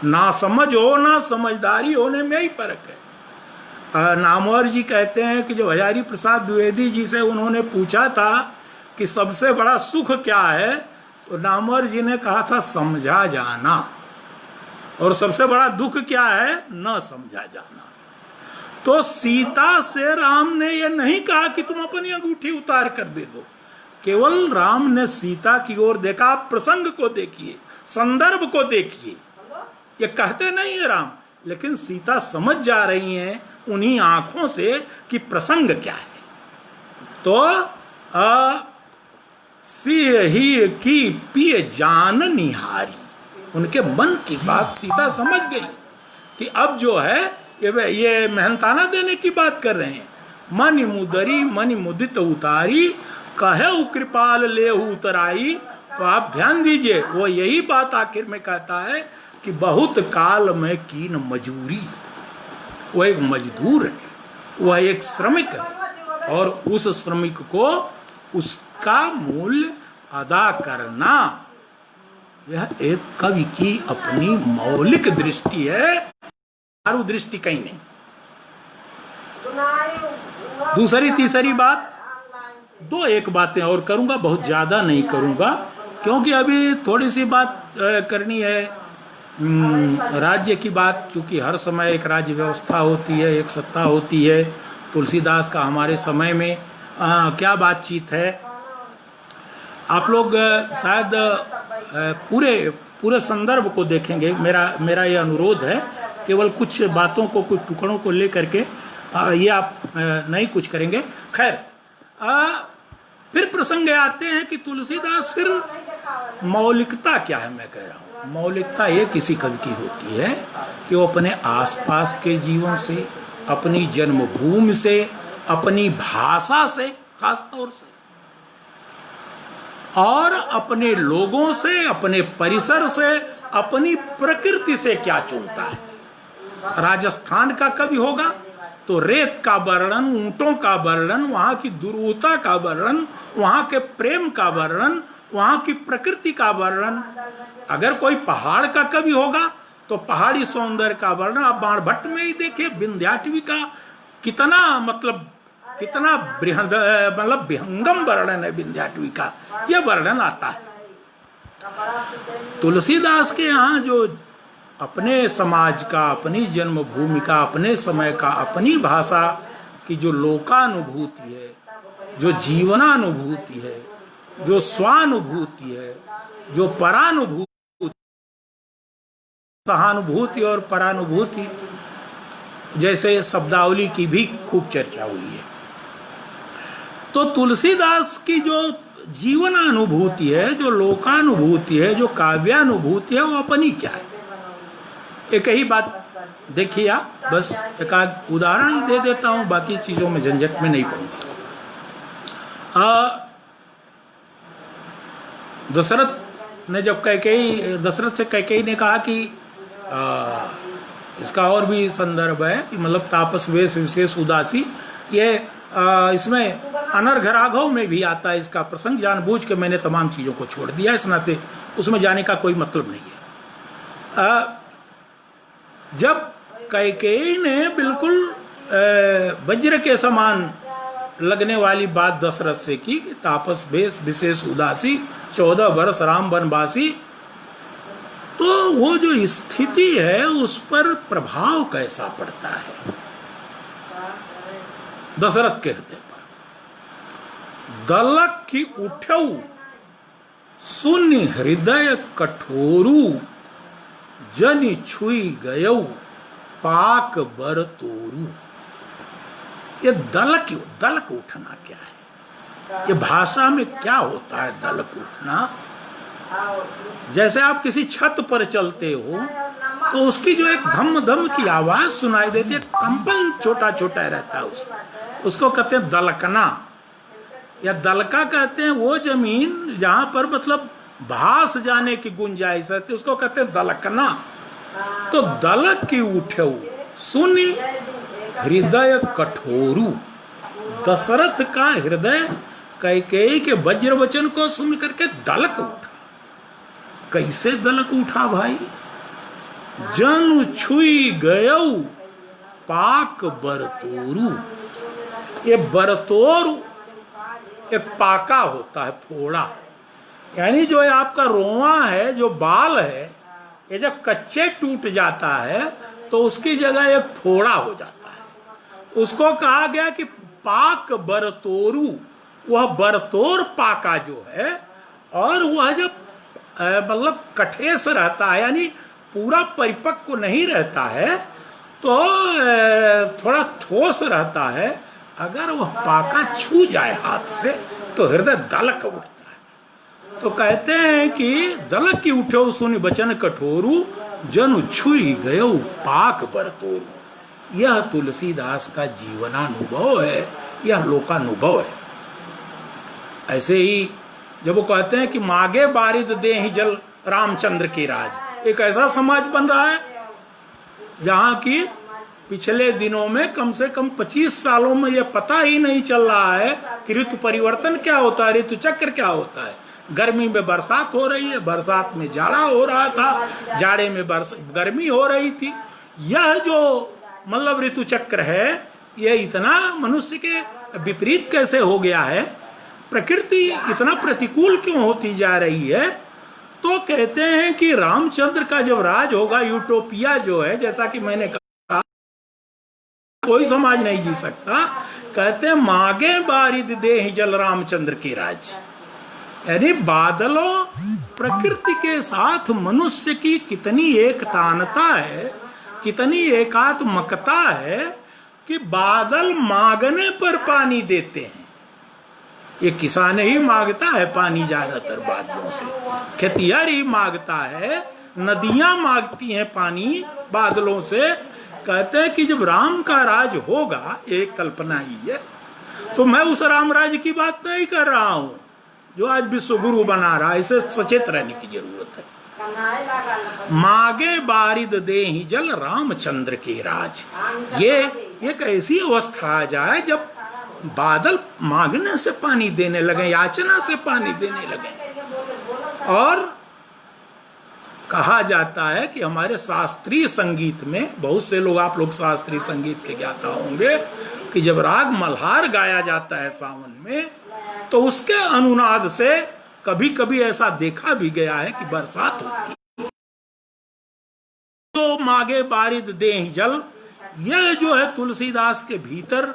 ना समझ हो ना समझदारी होने में ही फर्क है। नामवर जी कहते हैं कि जब हजारी प्रसाद द्विवेदी जी से उन्होंने पूछा था कि सबसे बड़ा सुख क्या है, तो नामवर जी ने कहा था समझा जाना, और सबसे बड़ा दुख क्या है? न समझा जाना। तो सीता से राम ने यह नहीं कहा कि तुम अपनी अंगूठी उतार कर दे दो, केवल राम ने सीता की ओर देखा। आप प्रसंग को देखिए, संदर्भ को देखिए, ये कहते नहीं है राम, लेकिन सीता समझ जा रही हैं उन्हीं आंखों से कि प्रसंग क्या है। तो सियहि की पिय जान निहारी। उनके मन की बात सीता समझ गई कि अब जो है ये मेहनताना देने की बात कर रहे हैं। मन मुदरी मन मुदित उतारी, कहे कृपाल लेहु उतराई। तो आप ध्यान दीजिए, वो यही बात आखिर में कहता है कि बहुत काल में कीन मजूरी। वो एक मजदूर है, वह एक श्रमिक है, और उस श्रमिक को उसका मूल्य अदा करना, यह एक कवि की अपनी मौलिक दृष्टि है, चारु दृष्टि कहीं नहीं। दूसरी तीसरी बात, दो एक बातें और करूंगा, बहुत ज्यादा नहीं करूंगा, क्योंकि अभी थोड़ी सी बात करनी है राज्य की बात। चूंकि हर समय एक राज्य व्यवस्था होती है, एक सत्ता होती है। तुलसीदास का हमारे समय में क्या बातचीत है, आप लोग शायद पूरे संदर्भ को देखेंगे। मेरा ये अनुरोध है, केवल कुछ बातों को, कुछ टुकड़ों को लेकर के ये आप नहीं कुछ करेंगे। खैर, फिर प्रसंग आते हैं कि तुलसीदास फिर मौलिकता क्या है। मैं कह रहा हूँ मौलिकता ये किसी कवि की होती है कि वो अपने आसपास के जीवन से, अपनी जन्मभूमि से, अपनी भाषा से खास तौर से, और अपने लोगों से, अपने परिसर से, अपनी प्रकृति से क्या चुनता है। राजस्थान का कवि होगा तो रेत का वर्णन, ऊंटों का वर्णन, वहां की दुरूहता का वर्णन, वहां के प्रेम का वर्णन, वहां की प्रकृति का वर्णन। अगर कोई पहाड़ का कवि होगा तो पहाड़ी सौंदर्य का वर्णन। आप बाणभट्ट में ही देखिए, विंध्याटवी का कितना कितना बृहद विहंगम वर्णन है विंध्याटवी का, यह वर्णन आता है। तुलसीदास के यहाँ जो अपने समाज का, अपनी जन्मभूमि का, अपने समय का, अपनी भाषा की जो लोकानुभूति है, जो जीवनानुभूति है, जो स्वानुभूति है, जो परानुभूति, सहानुभूति और परानुभूति जैसे शब्दावली की भी खूब चर्चा हुई है। तो तुलसीदास की जो जीवनानुभूति है, जो लोकानुभूति है, जो काव्यानुभूति है, वो अपनी क्या है। एक ही बात देखिए आप, बस एक आध उदाहरण ही दे देता हूं, बाकी चीजों में झंझट में नहीं पड़ूंगा। दशरथ ने जब दशरथ से कैकेयी ने कहा कि इसका और भी संदर्भ है कि मतलब तापस वेश विशेष उदासी, ये इसमें अनर्घ राघव में भी आता है इसका प्रसंग। जानबूझ के मैंने तमाम चीजों को छोड़ दिया, इस नाते उसमें जाने का कोई मतलब नहीं है। जब कैकेयी ने बिल्कुल वज्र के समान लगने वाली बात दशरथ से की कि तापस वेश विशेष उदासी, 14 वर्ष राम वनवासी, तो वो जो स्थिति है उस पर प्रभाव कैसा पड़ता है दशरथ के हृदय पर। दलक की उठऊ शून्य हृदय कठोरू, जनि छुई गयऊ पाक बर तोरू। ये दलक उठना क्या है, ये भाषा में क्या होता है दलक उठना। जैसे आप किसी छत पर चलते हो तो उसकी जो एक धम धम की आवाज सुनाई देती है, कंपन छोटा छोटा रहता है उसमें, उसको कहते हैं दलकना या दलका कहते हैं। वो जमीन जहां पर मतलब भास जाने की गुंजाइश रहती है उसको कहते हैं दलकना। तो दलक की उठे सुनी हृदय कठोरू, दशरथ का हृदय कैकेयी के वज्र वचन को सुन करके दलक उठा। कैसे दलक उठा भाई? जनु छुई गयऊ पाक बरतोरू। ये बरतोर एक पाका होता है, फोड़ा, यानी जो आपका रोआ है, जो बाल है, ये जब कच्चे टूट जाता है तो उसकी जगह एक फोड़ा हो जाता है। उसको कहा गया कि पाक बरतोरू, वह बरतोर पाका जो है, और वह जब मतलब कठेस रहता है, यानी पूरा परिपक्व नहीं रहता है, तो थोड़ा ठोस रहता है। अगर वह पाका छू जाए हाथ से तो हृदय दलक उठता है। तो कहते हैं कि दल की उठो सुनि बचन कठोरू, जन छुई गयो पाक बरतोरू। यह तुलसीदास का जीवनानुभव है, यह लोकानुभव है। ऐसे ही जब वो कहते हैं कि मागे बारिद दे ही जल रामचंद्र की राज, एक ऐसा समाज बन रहा है जहां की पिछले दिनों में कम से कम 25 सालों में यह पता ही नहीं चल रहा है कि ऋतु परिवर्तन क्या होता है, ऋतु चक्र क्या होता है। गर्मी में बरसात हो रही है, बरसात में जाड़ा हो रहा था, जाड़े में गर्मी हो रही थी। यह जो मतलब ऋतु चक्र है, यह इतना मनुष्य के विपरीत कैसे हो गया है, प्रकृति इतना प्रतिकूल क्यों होती जा रही है। तो कहते हैं कि रामचंद्र का जब राज होगा, यूटोपिया जो है, जैसा कि मैंने कहा कोई समाज नहीं जी सकता। कहते हैं मागे बारिद दे ही जल रामचंद्र की राज, यानी बादलों प्रकृति के साथ मनुष्य की कितनी एकतानता है, कितनी एकात्मकता है कि बादल मांगने पर पानी देते हैं। ये किसान ही मांगता है पानी, ज्यादातर बादलों से खेतिहर ही मांगता है, नदियां मांगती हैं पानी बादलों से। कहते हैं कि जब राम का राज होगा, एक कल्पना ही है, तो मैं उस राम राज की बात नहीं कर रहा हूं जो आज विश्व गुरु बना रहा है। इसे सचेत रहने की जरूरत है। मागे बारिद दे ही जल रामचंद्र के राज, ये एक ऐसी अवस्था आ जाए जब बादल मांगने से पानी देने लगे, याचना से पानी देने लगे। और कहा जाता है कि हमारे शास्त्रीय संगीत में, बहुत से लोग, आप लोग शास्त्रीय संगीत के ज्ञाता होंगे, कि जब राग मल्हार गाया जाता है सावन में, तो उसके अनुनाद से कभी कभी ऐसा देखा भी गया है कि बरसात होती है। तो मागे बारिद दे जल, यह जो है तुलसीदास के भीतर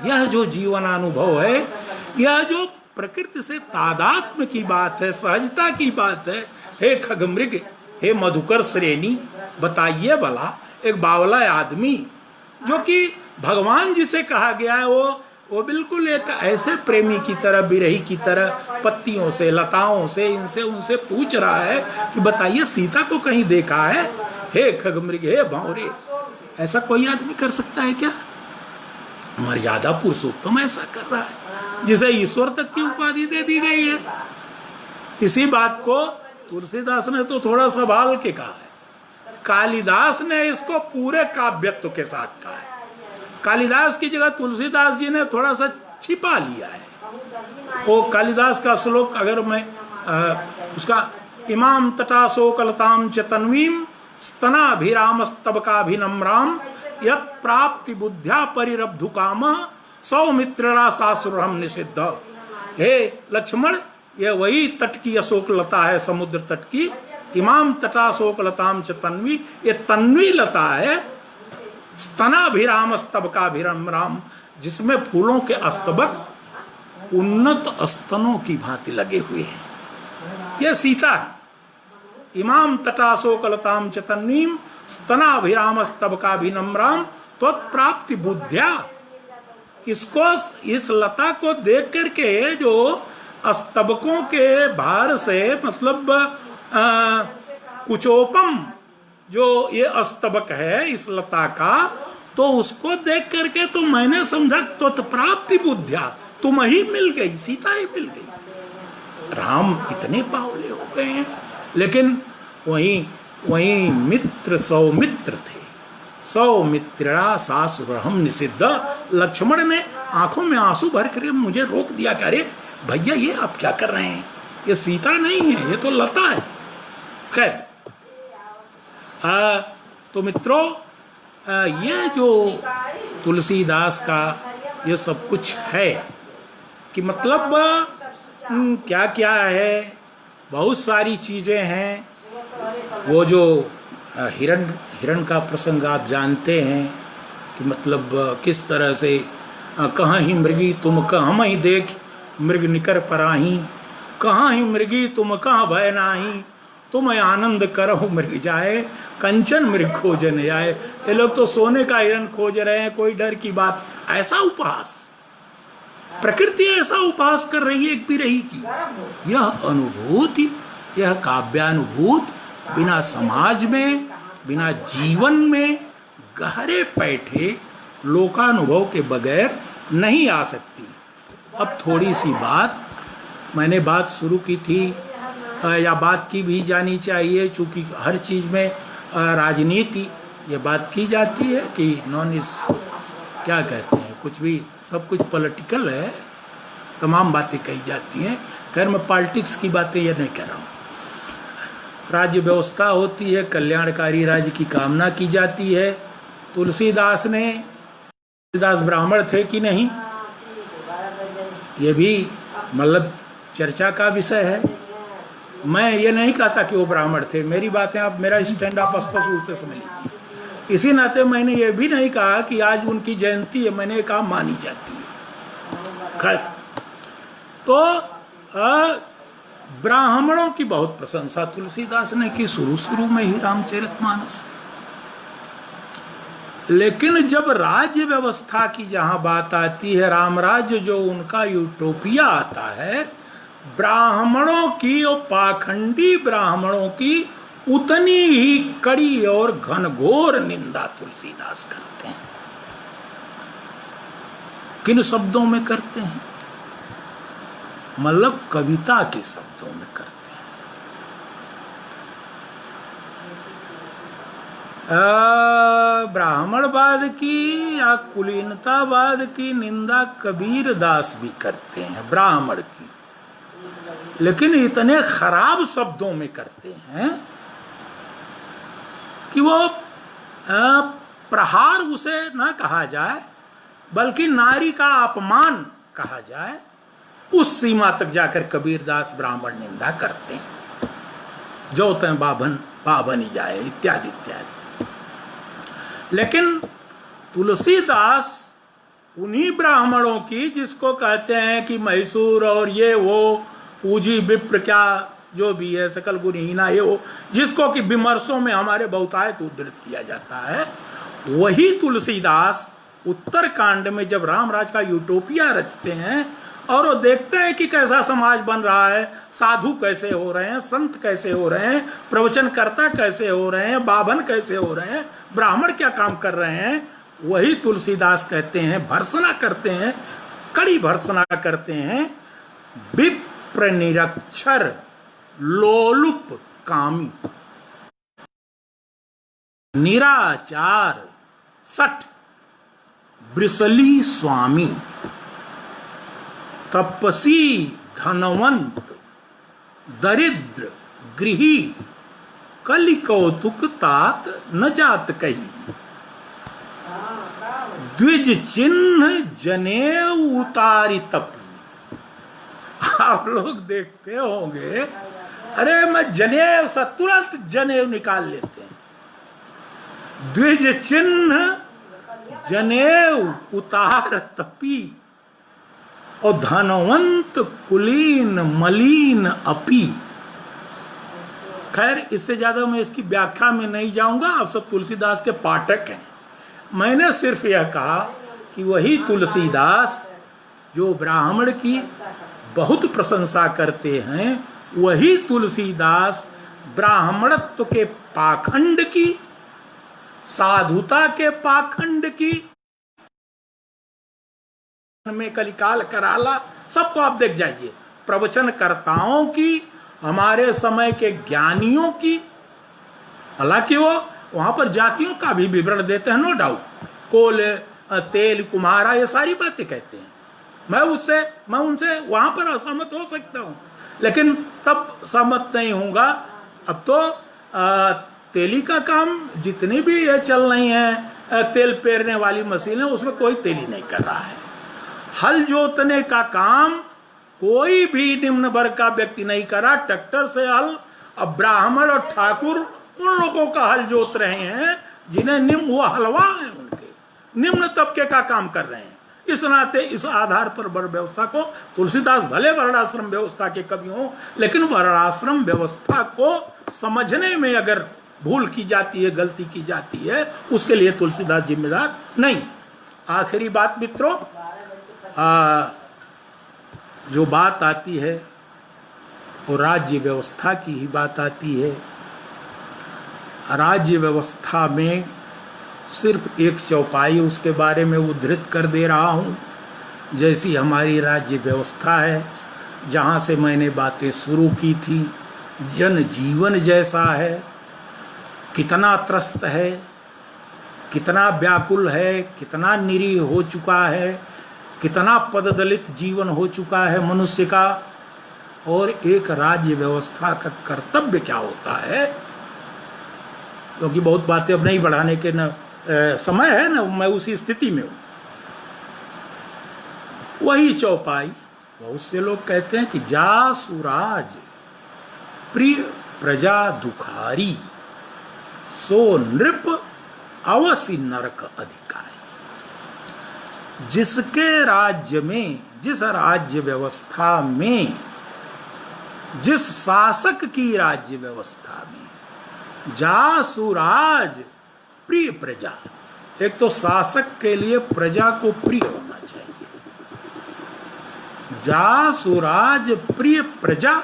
यह जो जीवनानुभव है, यह जो प्रकृति से तादात्म्य की बात है, सहजता की बात है। हे खगमृग, हे मधुकर श्रेणी, बताइए भला एक बावला आदमी जो कि भगवान जिसे कहा गया है, वो बिल्कुल एक ऐसे प्रेमी की तरह, बिरही की तरह पत्तियों से, लताओं से, इनसे उनसे पूछ रहा है कि बताइए सीता को कहीं देखा है? हे खगमृग, हे भांवरे, ऐसा कोई आदमी कर सकता है क्या? मर्यादा पुरुषोत्तम ऐसा कर रहा है, जिसे ईश्वर तक की उपाधि दे दी गई है। इसी बात को तुलसीदास ने तो थोड़ा संभाल के कहा है, कालिदास ने इसको पूरे काव्यत्व के साथ कहा है। कालिदास की जगह तुलसीदास जी ने थोड़ा सा छिपा लिया है। वो कालिदास का श्लोक अगर मैं उसका, इमाम तटाशोकलताम च तन्वीम स्तनाभिरामस्तबकाभिनम्राम यत् प्राप्ति बुद्ध्या परिरब्धु काम सौमित्रा सासुरहम निषिद्ध। हे लक्ष्मण, यह वही तट की अशोक लता है, समुद्र तट की। इमाम तटाशोक लताम च तन्वी, ये तन्वी लता है। स्तनाभिराम स्तबकाभिनम्राम, जिसमें फूलों के अस्तबक उन्नत स्तनों की भांति लगे हुए हैं। यह सीता है। इमाम तटाशोकलताम च तन्वीम स्तनाभिराम स्तबकाभिनम्राम त्वत्प्राप्ति बुद्ध्या। इसको, इस लता को देख करके जो स्तबकों के भार से, मतलब कुचोपम जो ये अस्तबक है इस लता का, तो उसको देख करके तो मैंने समझा त्वत्प्राप्ति बुद्ध्या, तुम ही मिल गई, सीता ही मिल गई। राम इतने बावले हो गए हैं, लेकिन वहीं मित्र सौमित्र थे। सौमित्रा सासुरहम निषिद्ध। लक्ष्मण ने आंखों में आंसू भर कर मुझे रोक दिया कि अरे भैया, ये आप क्या कर रहे हैं? ये सीता नहीं है, ये तो लता है। खैर, तो मित्रों, ये जो तुलसीदास का ये सब कुछ है कि मतलब क्या क्या है, बहुत सारी चीज़ें हैं। वो जो हिरण का प्रसंग आप जानते हैं कि मतलब किस तरह से कहाँ ही मृगी तुम कहाँ ही देख मृग निकर पराही, कहाँ ही मृगी तुम कहाँ भय नाही, तुम आनंद करहु मृग जाए कंचन मृग खोजन आए। ये लोग तो सोने का हिरण खोज रहे हैं, कोई डर की बात। ऐसा उपहास प्रकृति ऐसा उपास कर रही है एक बिरही की। यह अनुभूति, यह काव्यानुभूत बिना समाज में, बिना जीवन में गहरे बैठे लोकानुभव के बगैर नहीं आ सकती। अब थोड़ी सी बात, मैंने बात शुरू की थी या बात की भी जानी चाहिए, चूँकि हर चीज़ में राजनीति ये बात की जाती है कि नॉन इस क्या कहते हैं, कुछ भी सब कुछ पॉलिटिकल है, तमाम बातें कही जाती हैं। खैर मैं पॉलिटिक्स की बातें ये नहीं कर रहा हूँ। राज्य व्यवस्था होती है, कल्याणकारी राज्य की कामना की जाती है। तुलसीदास ब्राह्मण थे कि नहीं, ये भी मतलब चर्चा का विषय है। मैं ये नहीं कहता कि वो ब्राह्मण थे, मेरी बातें आप, मेरा स्टैंड आप स्पष्ट रूप से समझ लीजिए। इसी नाते मैंने ये भी नहीं कहा कि आज उनकी जयंती है, मैंने कहा मानी जाती है। खैर, तो ब्राह्मणों की बहुत प्रशंसा तुलसीदास ने की शुरू में ही रामचरितमानस। लेकिन जब राज्य व्यवस्था की जहां बात आती है, रामराज्य जो उनका यूटोपिया आता है, ब्राह्मणों की और पाखंडी ब्राह्मणों की उतनी ही कड़ी और घनघोर निंदा तुलसीदास करते हैं। किन शब्दों में करते हैं? मतलब कविता के शब्दों में करते हैं। ब्राह्मणवाद की या कुलीनतावाद की निंदा कबीरदास भी करते हैं ब्राह्मण की, लेकिन इतने खराब शब्दों में करते हैं कि वो प्रहार उसे ना कहा जाए, बल्कि नारी का अपमान कहा जाए। उस सीमा तक जाकर कबीरदास ब्राह्मण निंदा करते हैं, जो तय बाभन ही जाए इत्यादि इत्यादि। लेकिन तुलसीदास उन्हीं ब्राह्मणों की, जिसको कहते हैं कि मैसूर और ये वो पूजी विप्र क्या जो भी है सकल गुणहीना ये वो, जिसको कि विमर्शों में हमारे बहुतायत उद्धृत किया जाता है, वही तुलसीदास उत्तरकांड में जब रामराज का यूटोपिया रचते हैं और वो देखते हैं कि कैसा समाज बन रहा है, साधु कैसे हो रहे हैं, संत कैसे हो रहे हैं, प्रवचनकर्ता कैसे हो रहे हैं, बाभन कैसे हो रहे हैं, ब्राह्मण क्या काम कर रहे हैं, वही तुलसीदास कहते हैं, भर्त्सना करते हैं, कड़ी भर्त्सना करते हैं। विप्र निरक्षर लोलुप कामी, निराचार सठ ब्रिसली स्वामी, तपसी धनवंत दरिद्र गृही, कलि कौतुक तात न जात कही, द्विज चिन्ह जनेऊ उतारी तपी। आप लोग देखते होंगे, अरे मैं जनेऊ सा तुरंत जनेऊ निकाल लेते हैं। द्विज चिन्ह जनेऊ उतार तपी और धनवंत कुलीन मलिन अपी। खैर, इससे ज्यादा मैं इसकी व्याख्या में नहीं जाऊंगा, आप सब तुलसीदास के पाठक हैं। मैंने सिर्फ यह कहा कि वही तुलसीदास जो ब्राह्मण की बहुत प्रशंसा करते हैं, वही तुलसीदास ब्राह्मणत्व के पाखंड की, साधुता के पाखंड की, में कलिकाल कराला सबको आप देख जाइए, प्रवचनकर्ताओं की, हमारे समय के ज्ञानियों की। हालांकि वो वहां पर जातियों का भी विवरण देते हैं, नो डाउट, कोल तेल कुम्हारा ये सारी बातें कहते हैं। मैं उनसे वहां पर असहमत हो सकता हूं, लेकिन तब सहमत नहीं होऊंगा। अब तो तेली का काम जितनी भी ये चल रही है, तेल पेरने वाली मशीनें, उसमें कोई तेली नहीं कर रहा है। हल जोतने का काम कोई भी निम्न वर्ग का व्यक्ति नहीं करा, ट्रैक्टर से हल। अब ब्राह्मण और ठाकुर उन लोगों का हल जोत रहे हैं जिन्हें निम्न, वो हलवा है, उनके निम्न तबके का काम कर रहे हैं। इस नाते इस आधार पर वर्ण व्यवस्था को, तुलसीदास भले वर्णाश्रम व्यवस्था के कवि हों, लेकिन वर्णाश्रम व्यवस्था को समझने में अगर भूल की जाती है, गलती की जाती है, उसके लिए तुलसीदास जिम्मेदार नहीं। आखिरी बात मित्रों, जो बात आती है वो राज्य व्यवस्था की ही बात आती है। राज्य व्यवस्था में सिर्फ एक चौपाई उसके बारे में उद्धृत कर दे रहा हूँ। जैसी हमारी राज्य व्यवस्था है, जहाँ से मैंने बातें शुरू की थी, जनजीवन जैसा है, कितना त्रस्त है, कितना व्याकुल है, कितना निरीह हो चुका है, कितना पददलित जीवन हो चुका है मनुष्य का, और एक राज्य व्यवस्था का कर्तव्य क्या होता है। क्योंकि बहुत बातें अब नहीं बढ़ाने के न समय है न, मैं उसी स्थिति में हूँ। वही चौपाई, बहुत से लोग कहते हैं कि जा सुराज प्रिय प्रजा दुखारी, सो नृप अवसि नरक अधिकारी। जिसके राज्य में, जिस राज्य व्यवस्था में, जिस शासक की राज्य व्यवस्था में जा सुराज प्रिय प्रजा, एक तो शासक के लिए प्रजा को प्रिय होना चाहिए। जा सुराज प्रिय प्रजा,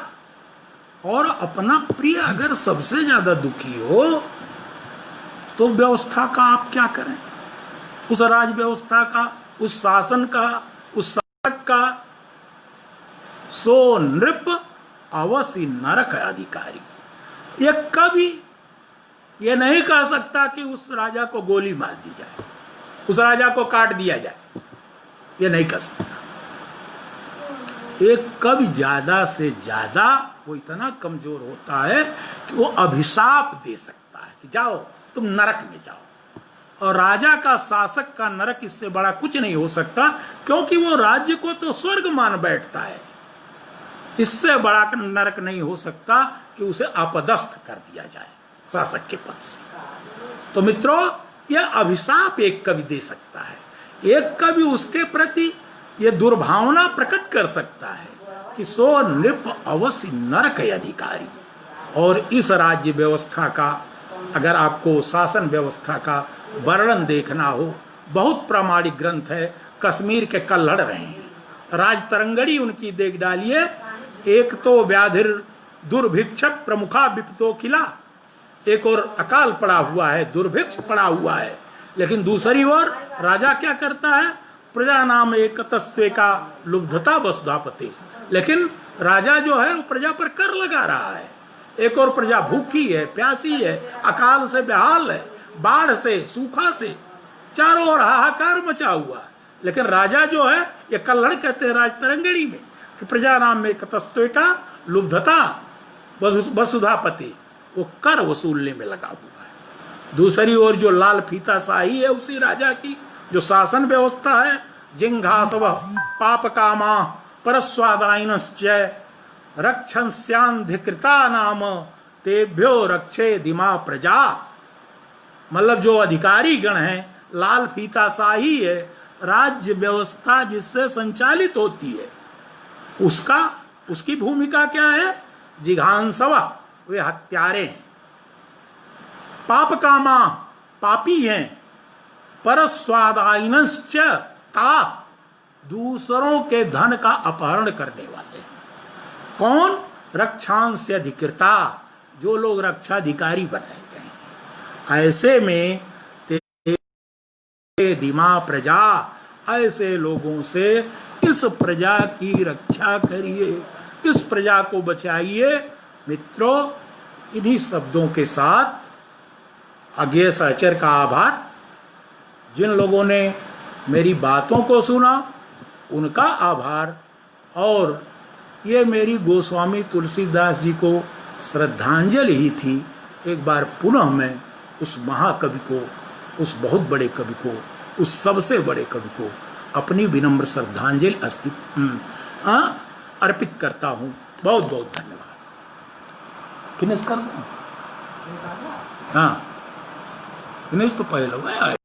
और अपना प्रिय अगर सबसे ज्यादा दुखी हो तो व्यवस्था का आप क्या करें, उस राज व्यवस्था का, उस शासन का, उस शासक का। सो नृप अवसि नरक अधिकारी, ये कभी ये नहीं कह सकता कि उस राजा को गोली मार दी जाए, उस राजा को काट दिया जाए, ये नहीं कह सकता। एक कभी ज्यादा से ज्यादा वो इतना कमजोर होता है कि वो अभिशाप दे सकता है कि जाओ तुम नरक में जाओ। और राजा का, शासक का नरक इससे बड़ा कुछ नहीं हो सकता, क्योंकि वो राज्य को तो स्वर्ग मान बैठता है। इससे बड़ा नरक नहीं हो सकता कि उसे अपदस्थ कर दिया जाए शासक के पद से। तो मित्रों, यह अभिशाप एक कवि दे सकता है, एक कवि उसके प्रति यह दुर्भावना प्रकट कर सकता है कि सो नृप अवश्य नरक अधिकारी। और इस राज्य व्यवस्था का, अगर आपको शासन व्यवस्था का वर्णन देखना हो, बहुत प्रामाणिक ग्रंथ है, कश्मीर के कल्हड़ रहे हैं, राजतरंगड़ी उनकी देख डालिए। एक तो व्याधिर दुर्भिक्ष प्रमुखा विपतो खिला, एक और अकाल पड़ा हुआ है, दुर्भिक्ष पड़ा हुआ है, लेकिन दूसरी ओर राजा क्या करता है, प्रजा नाम एक तस्वे का लुब्धता वसुधापते। लेकिन राजा जो है वो प्रजा पर कर लगा रहा है। एक और प्रजा भूखी है, प्यासी है, अकाल से बेहाल है, बाढ़ से, सूखा से, चारों ओर हाहाकार मचा हुआ है। लेकिन राजा जो है, ये कल्हड़ कहते हैं राजतरंगिणी में, कि प्रजा नाम में तस्वे का लुब्धता वसुधापति, वो कर वसूलने में लगा हुआ है। दूसरी ओर जो लाल फीता शाही है उसी राजा की, जो शासन व्यवस्था है, जिंघासव पाप कामा परस्वादायिनश्च रक्षंस्यांधिकृता नाम तेभ्यो रक्षे दिमा प्रजा। मतलब जो अधिकारी गण हैं, लाल फीता शाही है, राज्य व्यवस्था जिससे संचालित होती है, उसकी भूमिका क्या है, जिघांसवा, वे हत्यारे हैं, पाप कामा, पापी हैं, परस्वादायिनश्च ता, दूसरों के धन का अपहरण करने वाले हैं। कौन, रक्षांश अधिकृता, जो लोग रक्षाधिकारी बनाए गए हैं। ऐसे में ते दिमा प्रजा, ऐसे लोगों से इस प्रजा की रक्षा करिए, इस प्रजा को बचाइए। मित्रों, इन्हीं शब्दों के साथ अज्ञेय सहचर का आभार। जिन लोगों ने मेरी बातों को सुना उनका आभार, और ये मेरी गोस्वामी तुलसीदास जी को श्रद्धांजलि ही थी। एक बार पुनः मैं उस महाकवि को, उस बहुत बड़े कवि को, उस सबसे बड़े कवि को अपनी विनम्र श्रद्धांजलि अर्पित करता हूँ। बहुत बहुत धन्यवाद। फिनिश कर दूँ? हाँ, फिनिश तो पहले हुआ है।